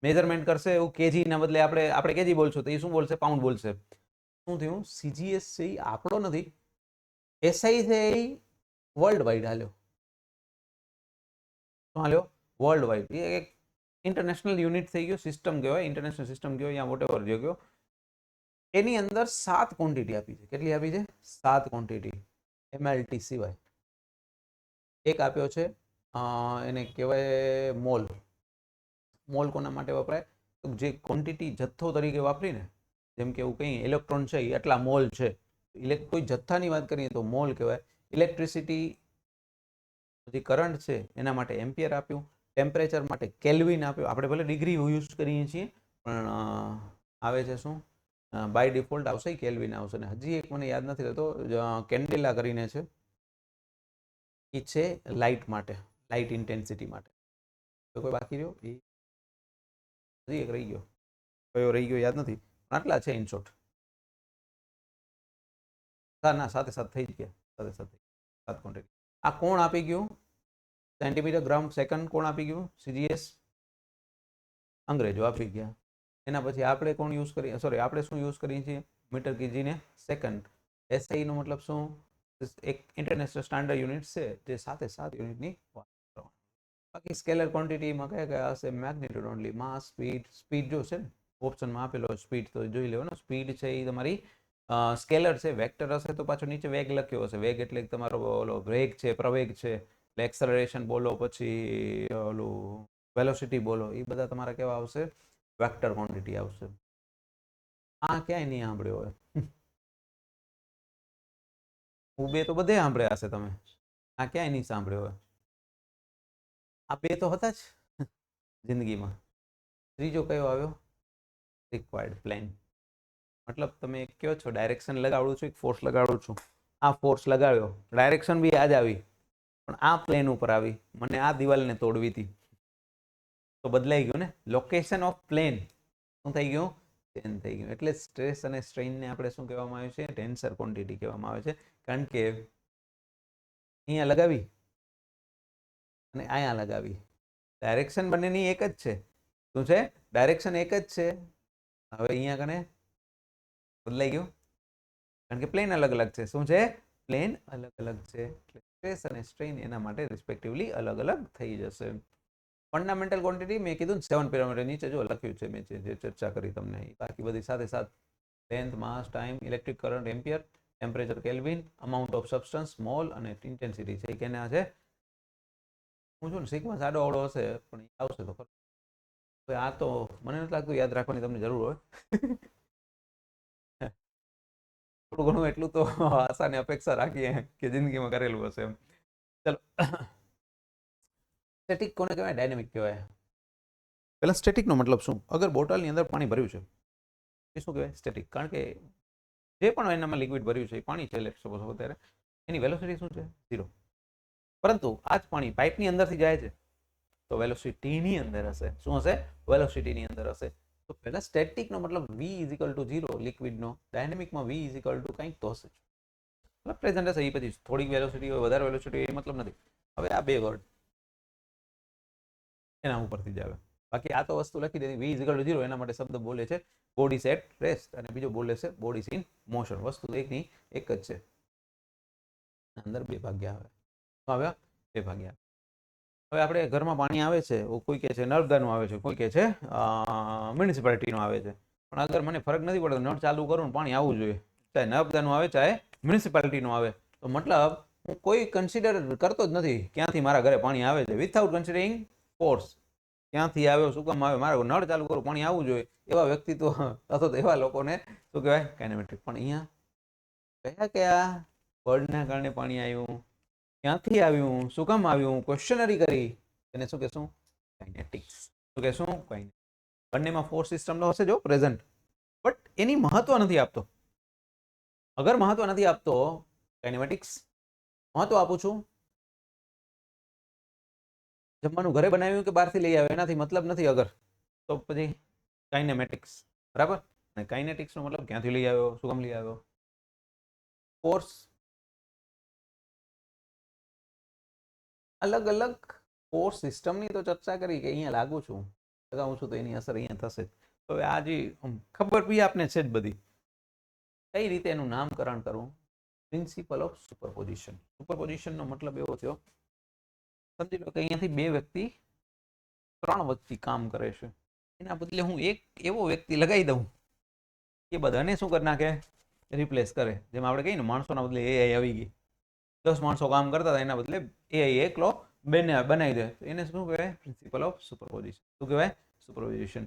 મેઝરમેન્ટ કરશે એવું કેજીના બદલે આપણે કેજી બોલશું તો એ શું બોલશે? પાઉન્ડ બોલશે. શું થયું? સીજીએસ છે એ આપણો નથી, એસઆઈ છે એ વર્લ્ડ વાઇડ હાલ્યો. શું હાલ્યો? World wide. એ એક ઇન્ટરનેશનલ યુનિટ થઈ ગયો, સિસ્ટમ કહેવાય, ઇન્ટરનેશનલ સિસ્ટમ કહેવાય, યા વોટ એવર ગયો. એની અંદર 7 ક્વોન્ટિટી આપી છે. કેટલી આપી છે? 7 ક્વોન્ટિટી એમએલટી સિવાય. એક આપ્યો છે એને કહેવાય મોલ. મોલ કોના માટે વપરાય? તો જે ક્વોન્ટિટી જથ્થો તરીકે વાપરીને, જેમ કે એવું કંઈ ઇલેક્ટ્રોન છે એ એટલા મોલ છે, કોઈ જથ્થાની વાત કરીએ તો મોલ કહેવાય. ઇલેક્ટ્રિસિટી જે કરંટ છે એના માટે એમ્પિયર આપ્યું. ટેમ્પરેચર માટે કેલ્વિન આપ્યો. આપણે ભલે ડિગ્રી યુઝ કરીએ છીએ પણ આવે છે શું? બાય ડિફોલ્ટ આવશે કેલ્વિન આવશે. ને હજી એક મને યાદ નથી રહેતો, કેન્ડેલા કરીને છે, એ છે લાઇટ માટે, લાઇટ ઇન્ટેન્સિટી માટે. તો કોઈ બાકી રહ્યો? એ હજી એક રહી ગયો, કયો રહી ગયો યાદ નથી, આટલા છે ઇન શોર્ટ. ના, સાથે સાથે થઈ જ ગયા, સાથે સાથે 7 ક્વોન્ટિટી. આ કોણ આપી ગયું? સેન્ટીમીટર ગ્રામ સેકન્ડ કોણ આપી ગયું? સીજીએસ અંગ્રેજો આપી ગયા. એના પછી આપણે કોણ યુઝ કરીએ? સોરી, આપણે શું યુઝ કરીએ છીએ? મીટર કેજીને સેકન્ડ. એસઆઈ નો મતલબ શું? એક ઇન્ટરનેશનલ સ્ટાન્ડર્ડ યુનિટ છે જે 7 યુનિટની વાત કરવાની. બાકી સ્કેલર ક્વોન્ટિટીમાં કયા કયા હશે? મેગ્નિટ્યુડ ઓનલી, માસ, સ્પીડ જો છે ને ઓપ્શનમાં આપેલો સ્પીડ તો જોઈ લેવો ને. સ્પીડ છે એ તમારી સ્કેલર છે. વેક્ટર હશે તો પાછો નીચે વેગ લખ્યો હશે. વેગ એટલે તમારો ઓલો વેગ છે, પ્રવેગ છે, એટલે એક્સલરેશન બોલો, પછી ઓલું વેલોસિટી બોલો, એ બધા તમારા કેવા આવશે? વેક્ટર ક્વોન્ટિટી આવશે. આ ક્યાંય નહીં સાંભળ્યો હોય. હું બે તો બધે સાંભળ્યા હશે તમે, આ ક્યાંય નહીં સાંભળ્યો હોય. આ બે તો હતા જ જિંદગીમાં. ત્રીજો કયો આવ્યો? Required plane. મતલબ તમે કયો છો ડાયરેક્શન લગાડું છું, એક ફોર્સ લગાડું છું, આ ફોર્સ લગાવ્યો, ડાયરેક્શન બી આ જ આવી, પણ આ પ્લેન ઉપર આવી, મને આ દિવાલને તોડવી હતી, તો બદલાઈ ગયું ને. લોકેશન ઓફ પ્લેન શું થઈ ગયું? ચેન્જ થઈ ગયું. એટલે સ્ટ્રેસ અને સ્ટ્રેઇનને આપણે શું કહેવામાં આવે છે? ટેન્સર ક્વોન્ટિટી કહેવામાં આવે છે. કારણ કે અહીંયા લગાવી અને અહીંયા લગાવી, ડાયરેક્શન બંનેની એક જ છે. શું છે? ડાયરેક્શન એક જ છે. હવે અહીંયા કને બદલાઈ ગયું કારણ કે પ્લેન અલગ અલગ છે. શું છે? પ્લેન અલગ અલગ છે. સ્ટ્રેસ અને સ્ટ્રેઇન એના માટે રિસ્પેક્ટિવલી અલગ અલગ થઈ જશે. ફંડામેન્ટલ ક્વોન્ટિટી મેં કીધું 7 પિરામિડ નીચે જો લખ્યું છે, મેં જે ચર્ચા કરી તમને. બાકી બધી સાથે સાથ length, mass, time, electric current ampere, temperature kelvin, amount of substance mall અને ઇન્ટેન્સિટી છે. કેના છે? હું છું ને સિગ્મા સાડો અવળો હશે પણ આવશે તો ખરું. આ તો મને નથી લાગતું યાદ રાખવાની તમને જરૂર હોય. થોડું ઘણું એટલું તો આશાની અપેક્ષા રાખીએ કે જિંદગીમાં કરેલું હશે એમ. ચલો, સ્ટેટિક કોને કહેવાય? ડાયનેમિક કહેવાય. પહેલા સ્ટેટિકનો મતલબ શું? અગર બોટલની અંદર પાણી ભર્યું છે એ શું કહેવાય? સ્ટેટિક. કારણ કે જે પણ એનામાં લિક્વિડ ભર્યું છે એ પાણી છે, લેટ્સ સપોઝ અત્યારે એની વેલોસિટી શું છે? 0. પરંતુ આ જ પાણી પાઇપની અંદરથી જાય છે તો વેલોસિટીની અંદર હશે. શું હશે? વેલોસિટીની અંદર હશે. તો પહેલા સ્ટેટિકનો મતલબ v is equal two 0 લિક્વિડનો, ડાયનેમિકમાં v is equal two કંઈક તો હશે. મતલબ પ્રેઝન્ટ હશે. એ પછી થોડીક વેલોસિટી હોય, વધારે વેલોસિટી હોય, એ મતલબ નથી. હવે આ બે વર્ડ એના ઉપરથી જ આવે. બાકી આ તો વસ્તુ લખી દીધી v ઇઝ ઇક્વલ ટુ 0. એના માટે શબ્દ બોલે છે બોડીઝ એટ રેસ્ટ અને બીજો બોલે છે બોડીઝ ઇન મોશન. વસ્તુ એકની એક જ છે. અંદર બે ભાગ્યા આવે. શું આવ્યા? બે ભાગ્યા. હવે આપણે ઘરમાં પાણી આવે છે, કોઈ કહે છે નર્મદાનું આવે છે, કોઈ કહે છે મ્યુનિસિપાલિટીનું આવે છે. પણ અગર મને ફરક નથી પડતો, નળ ચાલુ કરું પાણી આવવું જોઈએ, ચાહે નર્મદાનું આવે ચાહે મ્યુનિસિપાલિટીનું આવે. તો મતલબ હું કોઈ કન્સિડર કરતો જ નથી ક્યાંથી મારા ઘરે પાણી આવે છે. વિથઆઉટ કન્સિડરિંગ ફોર્સ, ક્યાંથી આવ્યો, શું કામ આવે, મારે નળ ચાલુ કરું પાણી આવવું જોઈએ, એવા વ્યક્તિત્વ અથવા તો એવા લોકોને શું કહેવાય? કાઇનેમેટિક. પણ અહીંયા કયા કયા વર્ડના કારણે પાણી આવ્યું, ક્યાંથી આવ્યું, શું કામ આવ્યું, ક્વેશ્ચનરી કરી, એને શું કહેશું? કાઇનેટિક્સ. શું કહેશું? કાઇનેટિક્સ. બંનેમાં ફોર્સ સિસ્ટમ તો હશે જો પ્રેઝન્ટ, બટ એની મહત્વ નથી આપતો. અગર મહત્વ નથી આપતો કાઇનેમેટિક્સ, મહત્વ આપું છું જમવાનું ઘરે બનાવ્યું કે બહારથી લઈ આવ્યો એનાથી મતલબ નથી અગર, તો પછી કાઇનેમેટિક્સ. બરાબર? અને કાઇનેટિક્સનો મતલબ ક્યાંથી લઈ આવ્યો, શું કામ લઈ આવ્યો? ફોર્સ અલગ અલગ ફોર્સ સિસ્ટમની તો ચર્ચા કરી કે અહીંયા લાગુ છું, લગાવું છું તો એની અસર અહીંયા થશે. તો હવે આ જે ખબર બી આપને છે જ બધી, કઈ રીતે એનું નામકરણ કરવું? Principal of superposition. સુપરપોઝિશનનો મતલબ એવો થયો, સમજી લો કે અહીંયાથી બે વ્યક્તિ, ત્રણ વ્યક્તિ કામ કરે છે, એના બદલે હું એક એવો વ્યક્તિ લગાવી દઉં એ બધાને શું કરી નાખે? રિપ્લેસ કરે. જેમ આપણે કહીએ ને માણસોના બદલે એઆઈ આવી ગઈ, 10 માણસો કામ કરતા હતા એના બદલે એઆઈ એકલો બનાવી દે, તો એને શું કહેવાય? Principal of superposition. શું કહેવાય? સુપરપોઝિશન.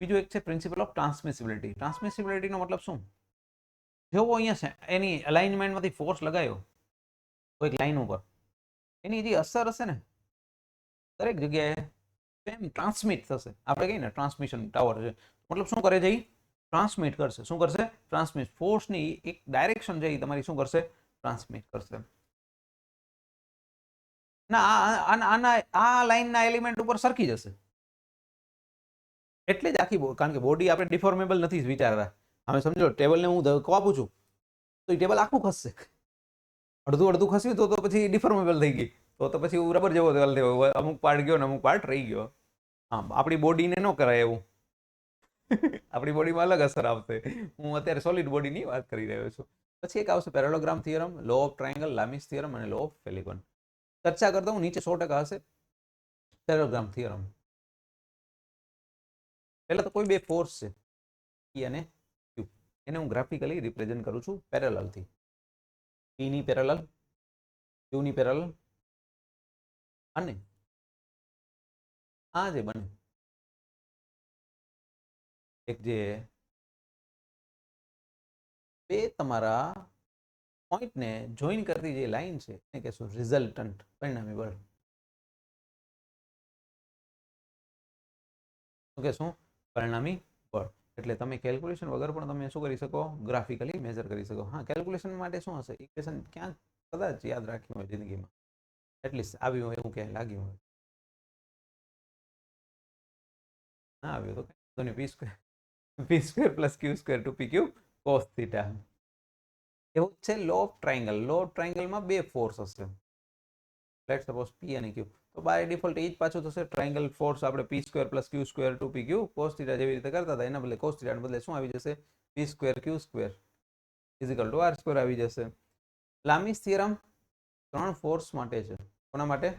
બીજું એક છે પ્રિન્સિપલ ઓફ ટ્રાન્સમિસિબિલિટી. ટ્રાન્સમિસિબિલિટીનો મતલબ શું? જેવો અહીંયા એની અલાઇનમેન્ટમાંથી ફોર્સ લગાવ્યો કોઈક લાઈન ઉપર, એની જે અસર હશે ને દરેક જગ્યાએ સેમ ટ્રાન્સમિટ થશે. આપણે કહીએ ને ટ્રાન્સમિશન ટાવર છે, મતલબ શું કરે છે? એ ટ્રાન્સમિટ કરશે. શું કરશે? ટ્રાન્સમિટ. ફોર્સની એક ડાયરેક્શન છે એ તમારી શું કરશે? ટ્રાન્સમિટ કરશે. ના આના આ લાઈનના એલિમેન્ટ ઉપર સરખી જશે. એટલે જ આખી, કારણ કે બોડી આપણે ડિફોર્મેબલ નથી વિચારતા. હવે સમજો ટેબલને હું કાપું છું તો એ ટેબલ આખું ખસશે. અડધું અડધું ખસ્યું તો પછી ડિફોર્મેબલ થઈ ગઈ, તો પછી રબર જેવો થયો, અમુક પાર્ટ ગયો ને અમુક પાર્ટ રહી ગયો. હા, આપણી બોડીને ન કરાય એવું. આપણી બોડીમાં અલગ અસર આવશે. હું અત્યારે સોલિડ બોડીની વાત કરી રહ્યો છું. પછી એક આવશે parallelogram theorem, law of triangle, Lami's theorem અને લો ઓફ ફેલિગન. ચર્ચા કરતા હું નીચે 100% હશે પેરેલોગ્રામ થિયરમ. પહેલા તો કોઈ બે ફોર્સ છે E અને Q, એને હું ગ્રાફિકલી રિપ્રેઝન્ટ કરું છું પેરેલલથી. E ની પેરેલલ, Q ની પેરેલલ, અને આ જે બને એક જે બે તમારા પોઈન્ટને જોઈન કરતી જે લાઈન છે એને કહેશું રિઝલ્ટન્ટ, પરિણામી બળ. શું કહેશું? પરિણામી બળ. એટલે તમે કેલ્ક્યુલેશન વગર પણ તમે શું કરી શકો? ગ્રાફિકલી મેઝર કરી શકો. હા, કેલ્ક્યુલેશન માટે શું હશે? ઇક્વેશન ક્યાંક કદાચ યાદ રાખ્યું હોય જિંદગીમાં, એટલીસ્ટ આવ્યું હોય એવું ક્યાંય લાગ્યું હોય. ના આવ્યું તો P square plus Q square 2pq cos theta. એવું છે law of triangle. Law of ટ્રાયંગલમાં બે ફોર્સ હશે, લેટ્સ સપોઝ P અને Q. તો બાય ડિફોલ્ટ એ જ પાછું થશે ટ્રાયંગલ ફોર્સ. આપણે P square plus Q square 2pq cos theta જેવી રીતે કરતા હતા, એના બદલે cos થીટાને બદલે શું આવી જશે? P square Q square is equal to R square આવી જશે. લામીસ થિયરમ ત્રણ ફોર્સ માટે છે. કોના માટે?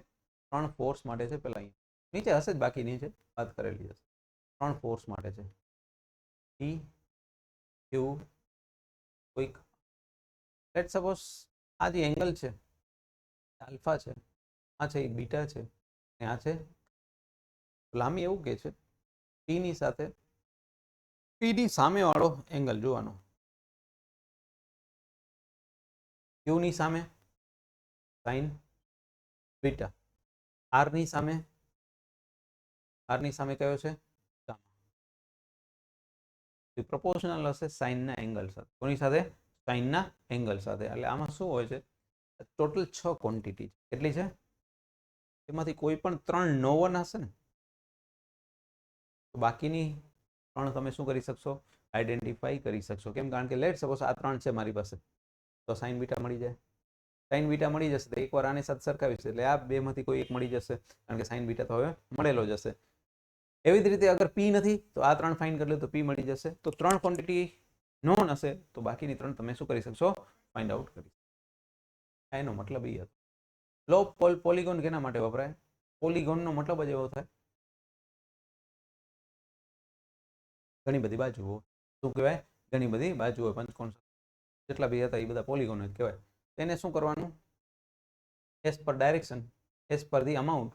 ત્રણ ફોર્સ માટે છે. પેલા અહીંયા નીચે હશે જ, બાકી નીચે વાત કરેલી હશે. ત્રણ ફોર્સ માટે છે, P Q કોઈક. લેટ્સ સપોઝ આ જે એંગલ છે આલ્ફા છે, આ છે એ બીટા છે, અને આ છે લાંબી. એવું કે છે P ની સાથે P ની સામે વાળો એંગલ જોવાનો, Q ની સામે સાઇન બીટા, R ની સામે કયો છે? પ્રોપોર્શનલ હશે સાઇનના એંગલ સાથે. કોની સાથે? સાઇનના એંગલ સાથે. એટલે આમાં શું હોય છે? Total 6 quantity. કેટલી છે? એમાંથી કોઈ પણ 3 નોવન હશે ને તો બાકીની 3 તમે શું કરી શકશો? આઈડેન્ટિફાઈ કરી શકશો. કેમ? કારણ કે લેટ સપોઝ આ 3 છે મારી પાસે, તો સાઇન બીટા મળી જાય. સાઇન બીટા મળી જશે તો એકવાર આની સાથે સરખાવીશ એટલે આ બેમાંથી કોઈ એક મળી જશે, કારણ કે સાઇન બીટા તો હવે મળેલો જ હશે. એવી જ રીતે અગર P નથી તો આ 3 ફાઇન કરી લો તો P મળી જશે. તો 3 ક્વોન્ટિટી નોન હશે તો બાકીની 3 તમે શું કરી શકશો? ફાઇન્ડ આઉટ કરી. એનો મતલબ એ હતો. લો પોલિગોન કેના માટે વપરાય? પોલિગોનનો મતલબ જ એવો થાય ઘણી બધી બાજુઓ. શું કહેવાય? ઘણી બધી બાજુઓ. પંચકોણ જેટલા બી હતા એ બધા પોલિગોન જ કહેવાય. એને શું કરવાનું? એસ પર ડાયરેક્શન, એસ પર ધી અમાઉન્ટ,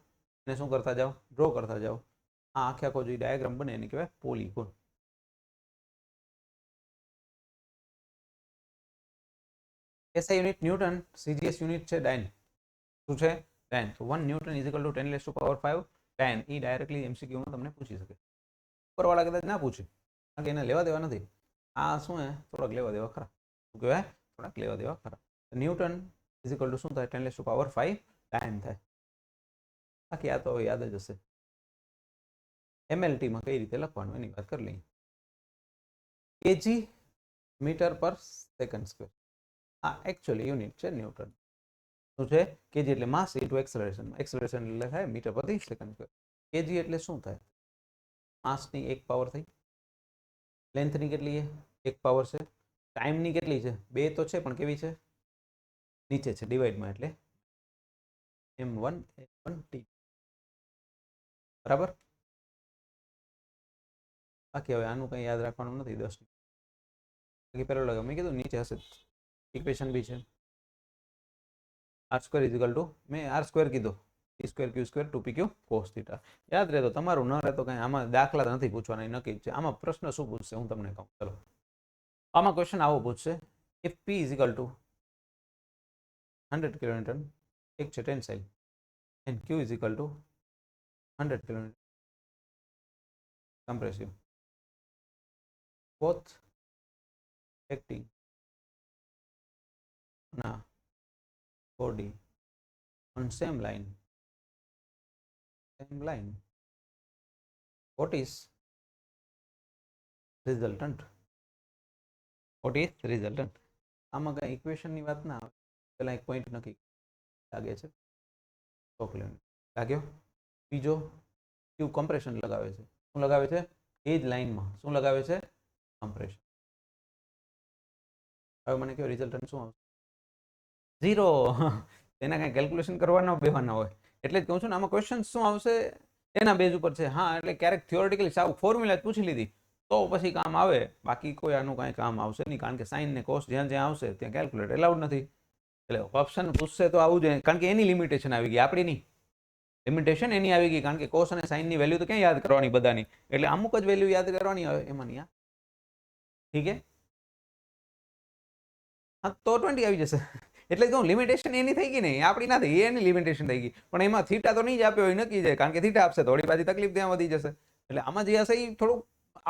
એને શું કરતા જાઓ? ડ્રો કરતા જાઓ. આ આખે આખો જે ડાયાગ્રામ બને એને કહેવાય polygon. SI unit newton, CGS unit છે ડાયન. શું છે? ડાયન. તો 1 newton is equal to 10 raise to power 5 tan એ ડાયરેક્ટલી એમસીક્યુમાં તમને પૂછી શકે, ઉપરવાળા કદાચ ના પૂછે કારણ કે એને લેવા દેવા નથી. આ શું હે થોડાક લેવા દેવા ખરા, શું કહેવાય થોડાક લેવા દેવા ખરા. ન્યૂટન ઇઝ ઇક્વલ ટુ શું થાય 10⁵ tan થાય. બાકી આ તો યાદ જ હશે. એમએલટીમાં કઈ રીતે લખવાનું એની વાત કરી લઈએ. કેજી મીટર પર સેકન્ડ સ્ક્વેર, આ એકચ્યુઅલી યુનિટ છે ન્યૂટન. શું છે કેજી એટલે માસ ઇન્ટુ એક્સેલરેશન, એક્સેલરેશન એટલે થાય મીટર પ્રતિ સેકન્ડ સ્ક્વેર. કેજી એટલે શું થાય, માસની એક પાવર થઈ, લેન્થની કેટલી છે એક પાવર છે, ટાઈમની કેટલી છે બે તો છે પણ કેવી છે નીચે છે ડિવાઈડમાં એટલે m1 m1t બરાબર. બાકી હવે આનું કંઈ યાદ રાખવાનું નથી 10 બાકી પેલો લગાવ મેં કીધું નીચે હશે ઇક્વેશન બી છે. r square is equal two મેં r સ્ક્વેર કીધો p square q square 2pq cos theta. યાદ રહેતો તમારું ન રહેતો કંઈ આમાં દાખલા નથી પૂછવાના નક્કી છે. આમાં પ્રશ્ન શું પૂછશે હું તમને કહું. ચલો આમાં ક્વેશ્ચન આવો પૂછશે if p is equal two 100 kilonewton એક છે tensile and q is equal two 100 kilonewton compressive, both acting on a body on same line, what is resultant, આમાં કઈ ઇક્વેશન ની વાત ના આવે, પેલા એક પોઈન્ટ નક્કી લાગે છે લાગ્યો. બીજો ક્યુ કમ્પ્રેશન લગાવે છે, શું લગાવે છે એ જ લાઈનમાં શું લગાવે છે કમ્પ્રેશન. હવે મને કયો રિઝલ્ટન્ટ શું આવશે 0. એના કાંઈ કેલ્ક્યુલેશન કરવાના બેવાના હોય એટલે જ કહું છું ને આમાં ક્વેશ્ચન શું આવશે એના બેઝ ઉપર છે. હા એટલે ક્યારેક થિયોરિટિકલી સાવ ફોર્મ્યુલા જ પૂછી લીધી તો પછી કામ આવે, બાકી કોઈ આનું કાંઈ કામ આવશે નહીં કારણ કે સાઇન ને કોસ જ્યાં જ્યાં આવશે ત્યાં કેલ્ક્યુલેટ એલાઉડ નથી. એટલે ઓપ્શન પૂછશે તો આવું જોઈએ કારણ કે એની લિમિટેશન આવી ગઈ, આપણી નહીં. લિમિટેશન એની આવી ગઈ કારણ કે કોસ અને સાઇનની વેલ્યુ તો ક્યાં યાદ કરવાની બધાની, એટલે અમુક જ વેલ્યુ યાદ કરવાની આવે એમાંની. ઠીક છે હા તો 20 આવી જશે. એટલે કહું લિમિટેશન એની થઈ ગઈ નહીં, આપણી ના થઈ, એની લિમિટેશન થઈ ગઈ. પણ એમાં થીટા તો નહીં જ આપ્યો હોય નક્કી છે કારણ કે થીટા આપશે થોડી પાછી તકલીફ ત્યાં વધી જશે. એટલે આમાં જે હશે એ થોડુંક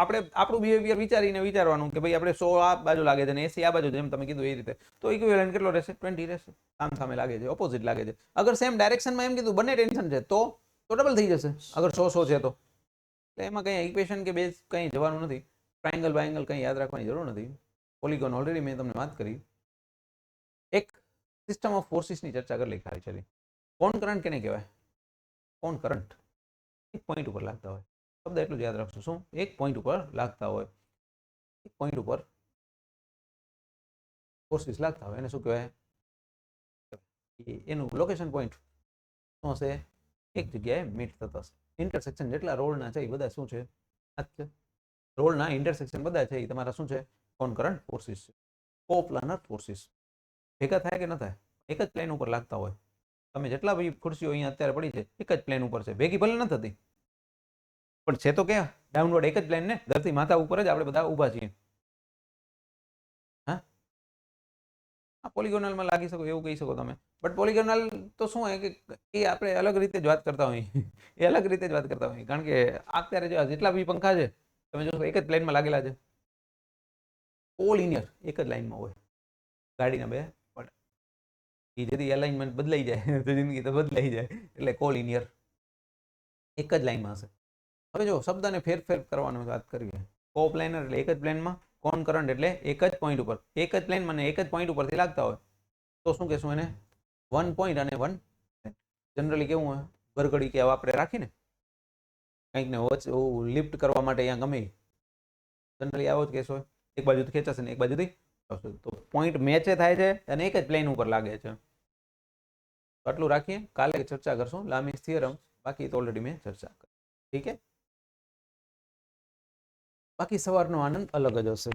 આપણે આપણું બિહેવિયર વિચારીને વિચારવાનું કે ભાઈ આપણે 100 આ બાજુ લાગે છે ને 80 આ બાજુ, જેમ તમે કીધું એ રીતે, તો ઇક્વિવેલન્ટ કેટલો રહેશે 20 રહેશે. સામ સામે લાગે છે, ઓપોઝિટ લાગે છે. અગર સેમ ડાયરેક્શનમાં એમ કીધું બંને ટેન્શન છે તો ડબલ થઈ જશે અગર 100 છે તો. એટલે એમાં કંઈ ઇક્વેશન કે બેઝ કંઈ જવાનું નથી. ટ્રાયંગલ બાયંગલ કંઈ યાદ રાખવાની જરૂર નથી. પોલિગોન ઓલરેડી મેં તમને વાત કરી. એક સિસ્ટમ ઓફ ફોર્સિસની ચર્ચા કરી લઈ ખાલી ચલી. કોણ કરંટ કેને કહેવાય, કોણ કરંટ એક પોઈન્ટ ઉપર લાગતા હોય, શબ્દ એટલું જ યાદ રાખશું શું એક પોઈન્ટ ઉપર લાગતા હોય, એક પોઈન્ટ ઉપર ફોર્સિસ લાગતા હોય એને શું કહેવાય, એનું લોકેશન પોઈન્ટ શું હશે એક જગ્યાએ મીટ થતા હશે. ઇન્ટરસેક્શન જેટલા રોડના છે એ બધા શું છે આ છે રોડના ઇન્ટરસેક્શન બધા છે એ તમારા શું છે કોણ કરંટ ફોર્સિસ છે. કોપ્લાનર ફોર્સિસ ભેગા થાય કે ન થાય, એક જ પ્લેન ઉપર લાગતા હોય. તમે જેટલા બી ખુરશીઓ અહીંયા અત્યારે પડી છે એક જ પ્લેન ઉપર છે, ભેગી ભલે ન થતી પણ છે તો ક્યાં ડાઉનવર્ડ એક જ પ્લેન ને, ધરતી માથા ઉપર જ આપણે બધા ઊભા છીએ. હા પોલિગોનલમાં લાગી શકો એવું કહી શકો તમે, બટ પોલિગોનલ તો શું હોય કે એ આપણે અલગ રીતે જ વાત કરતા હોઈએ એ અલગ રીતે જ વાત કરતા હોઈએ કારણ કે અત્યારે જો જેટલા બી પંખા છે તમે જોશો એક જ પ્લેનમાં લાગેલા છે, કોલિનિયર એક જ લાઈનમાં હોય. ગાડીના બે એ જેથી એલાઇનમેન્ટ બદલાઈ જાય તો જિંદગી તો બદલાઈ જાય, એટલે કોલિનિયર એક જ લાઈનમાં હશે. હવે જો શબ્દને ફેરફેર કરવાની વાત કરીએ, કોપ્લેનર એટલે એક જ પ્લેનમાં, કોન કરંટ એટલે એક જ પોઈન્ટ ઉપર, એક જ પ્લેન મને એક જ પોઈન્ટ ઉપરથી લાગતા હોય તો શું કહેશું એને વન પોઈન્ટ અને વન. જનરલી કેવું હોય ગરગડી કે આપણે રાખીને કંઈક ને લિફ્ટ કરવા માટે અહીંયા ગમે જનરલી આવો જ કેસ હોય, એક બાજુથી ખેંચાશે ને એક બાજુથી તો પોઈન્ટ મેચે થાય છે અને એક જ પ્લેન ઉપર લાગે છે. આટલું રાખીએ, કાલે ચર્ચા કરશું લામીસ થિયરમ, બાકી તો ઓલરેડી મેં ચર્ચા કરી. ઠીક છે, બાકી સવારનો આનંદ અલગ જ હશે.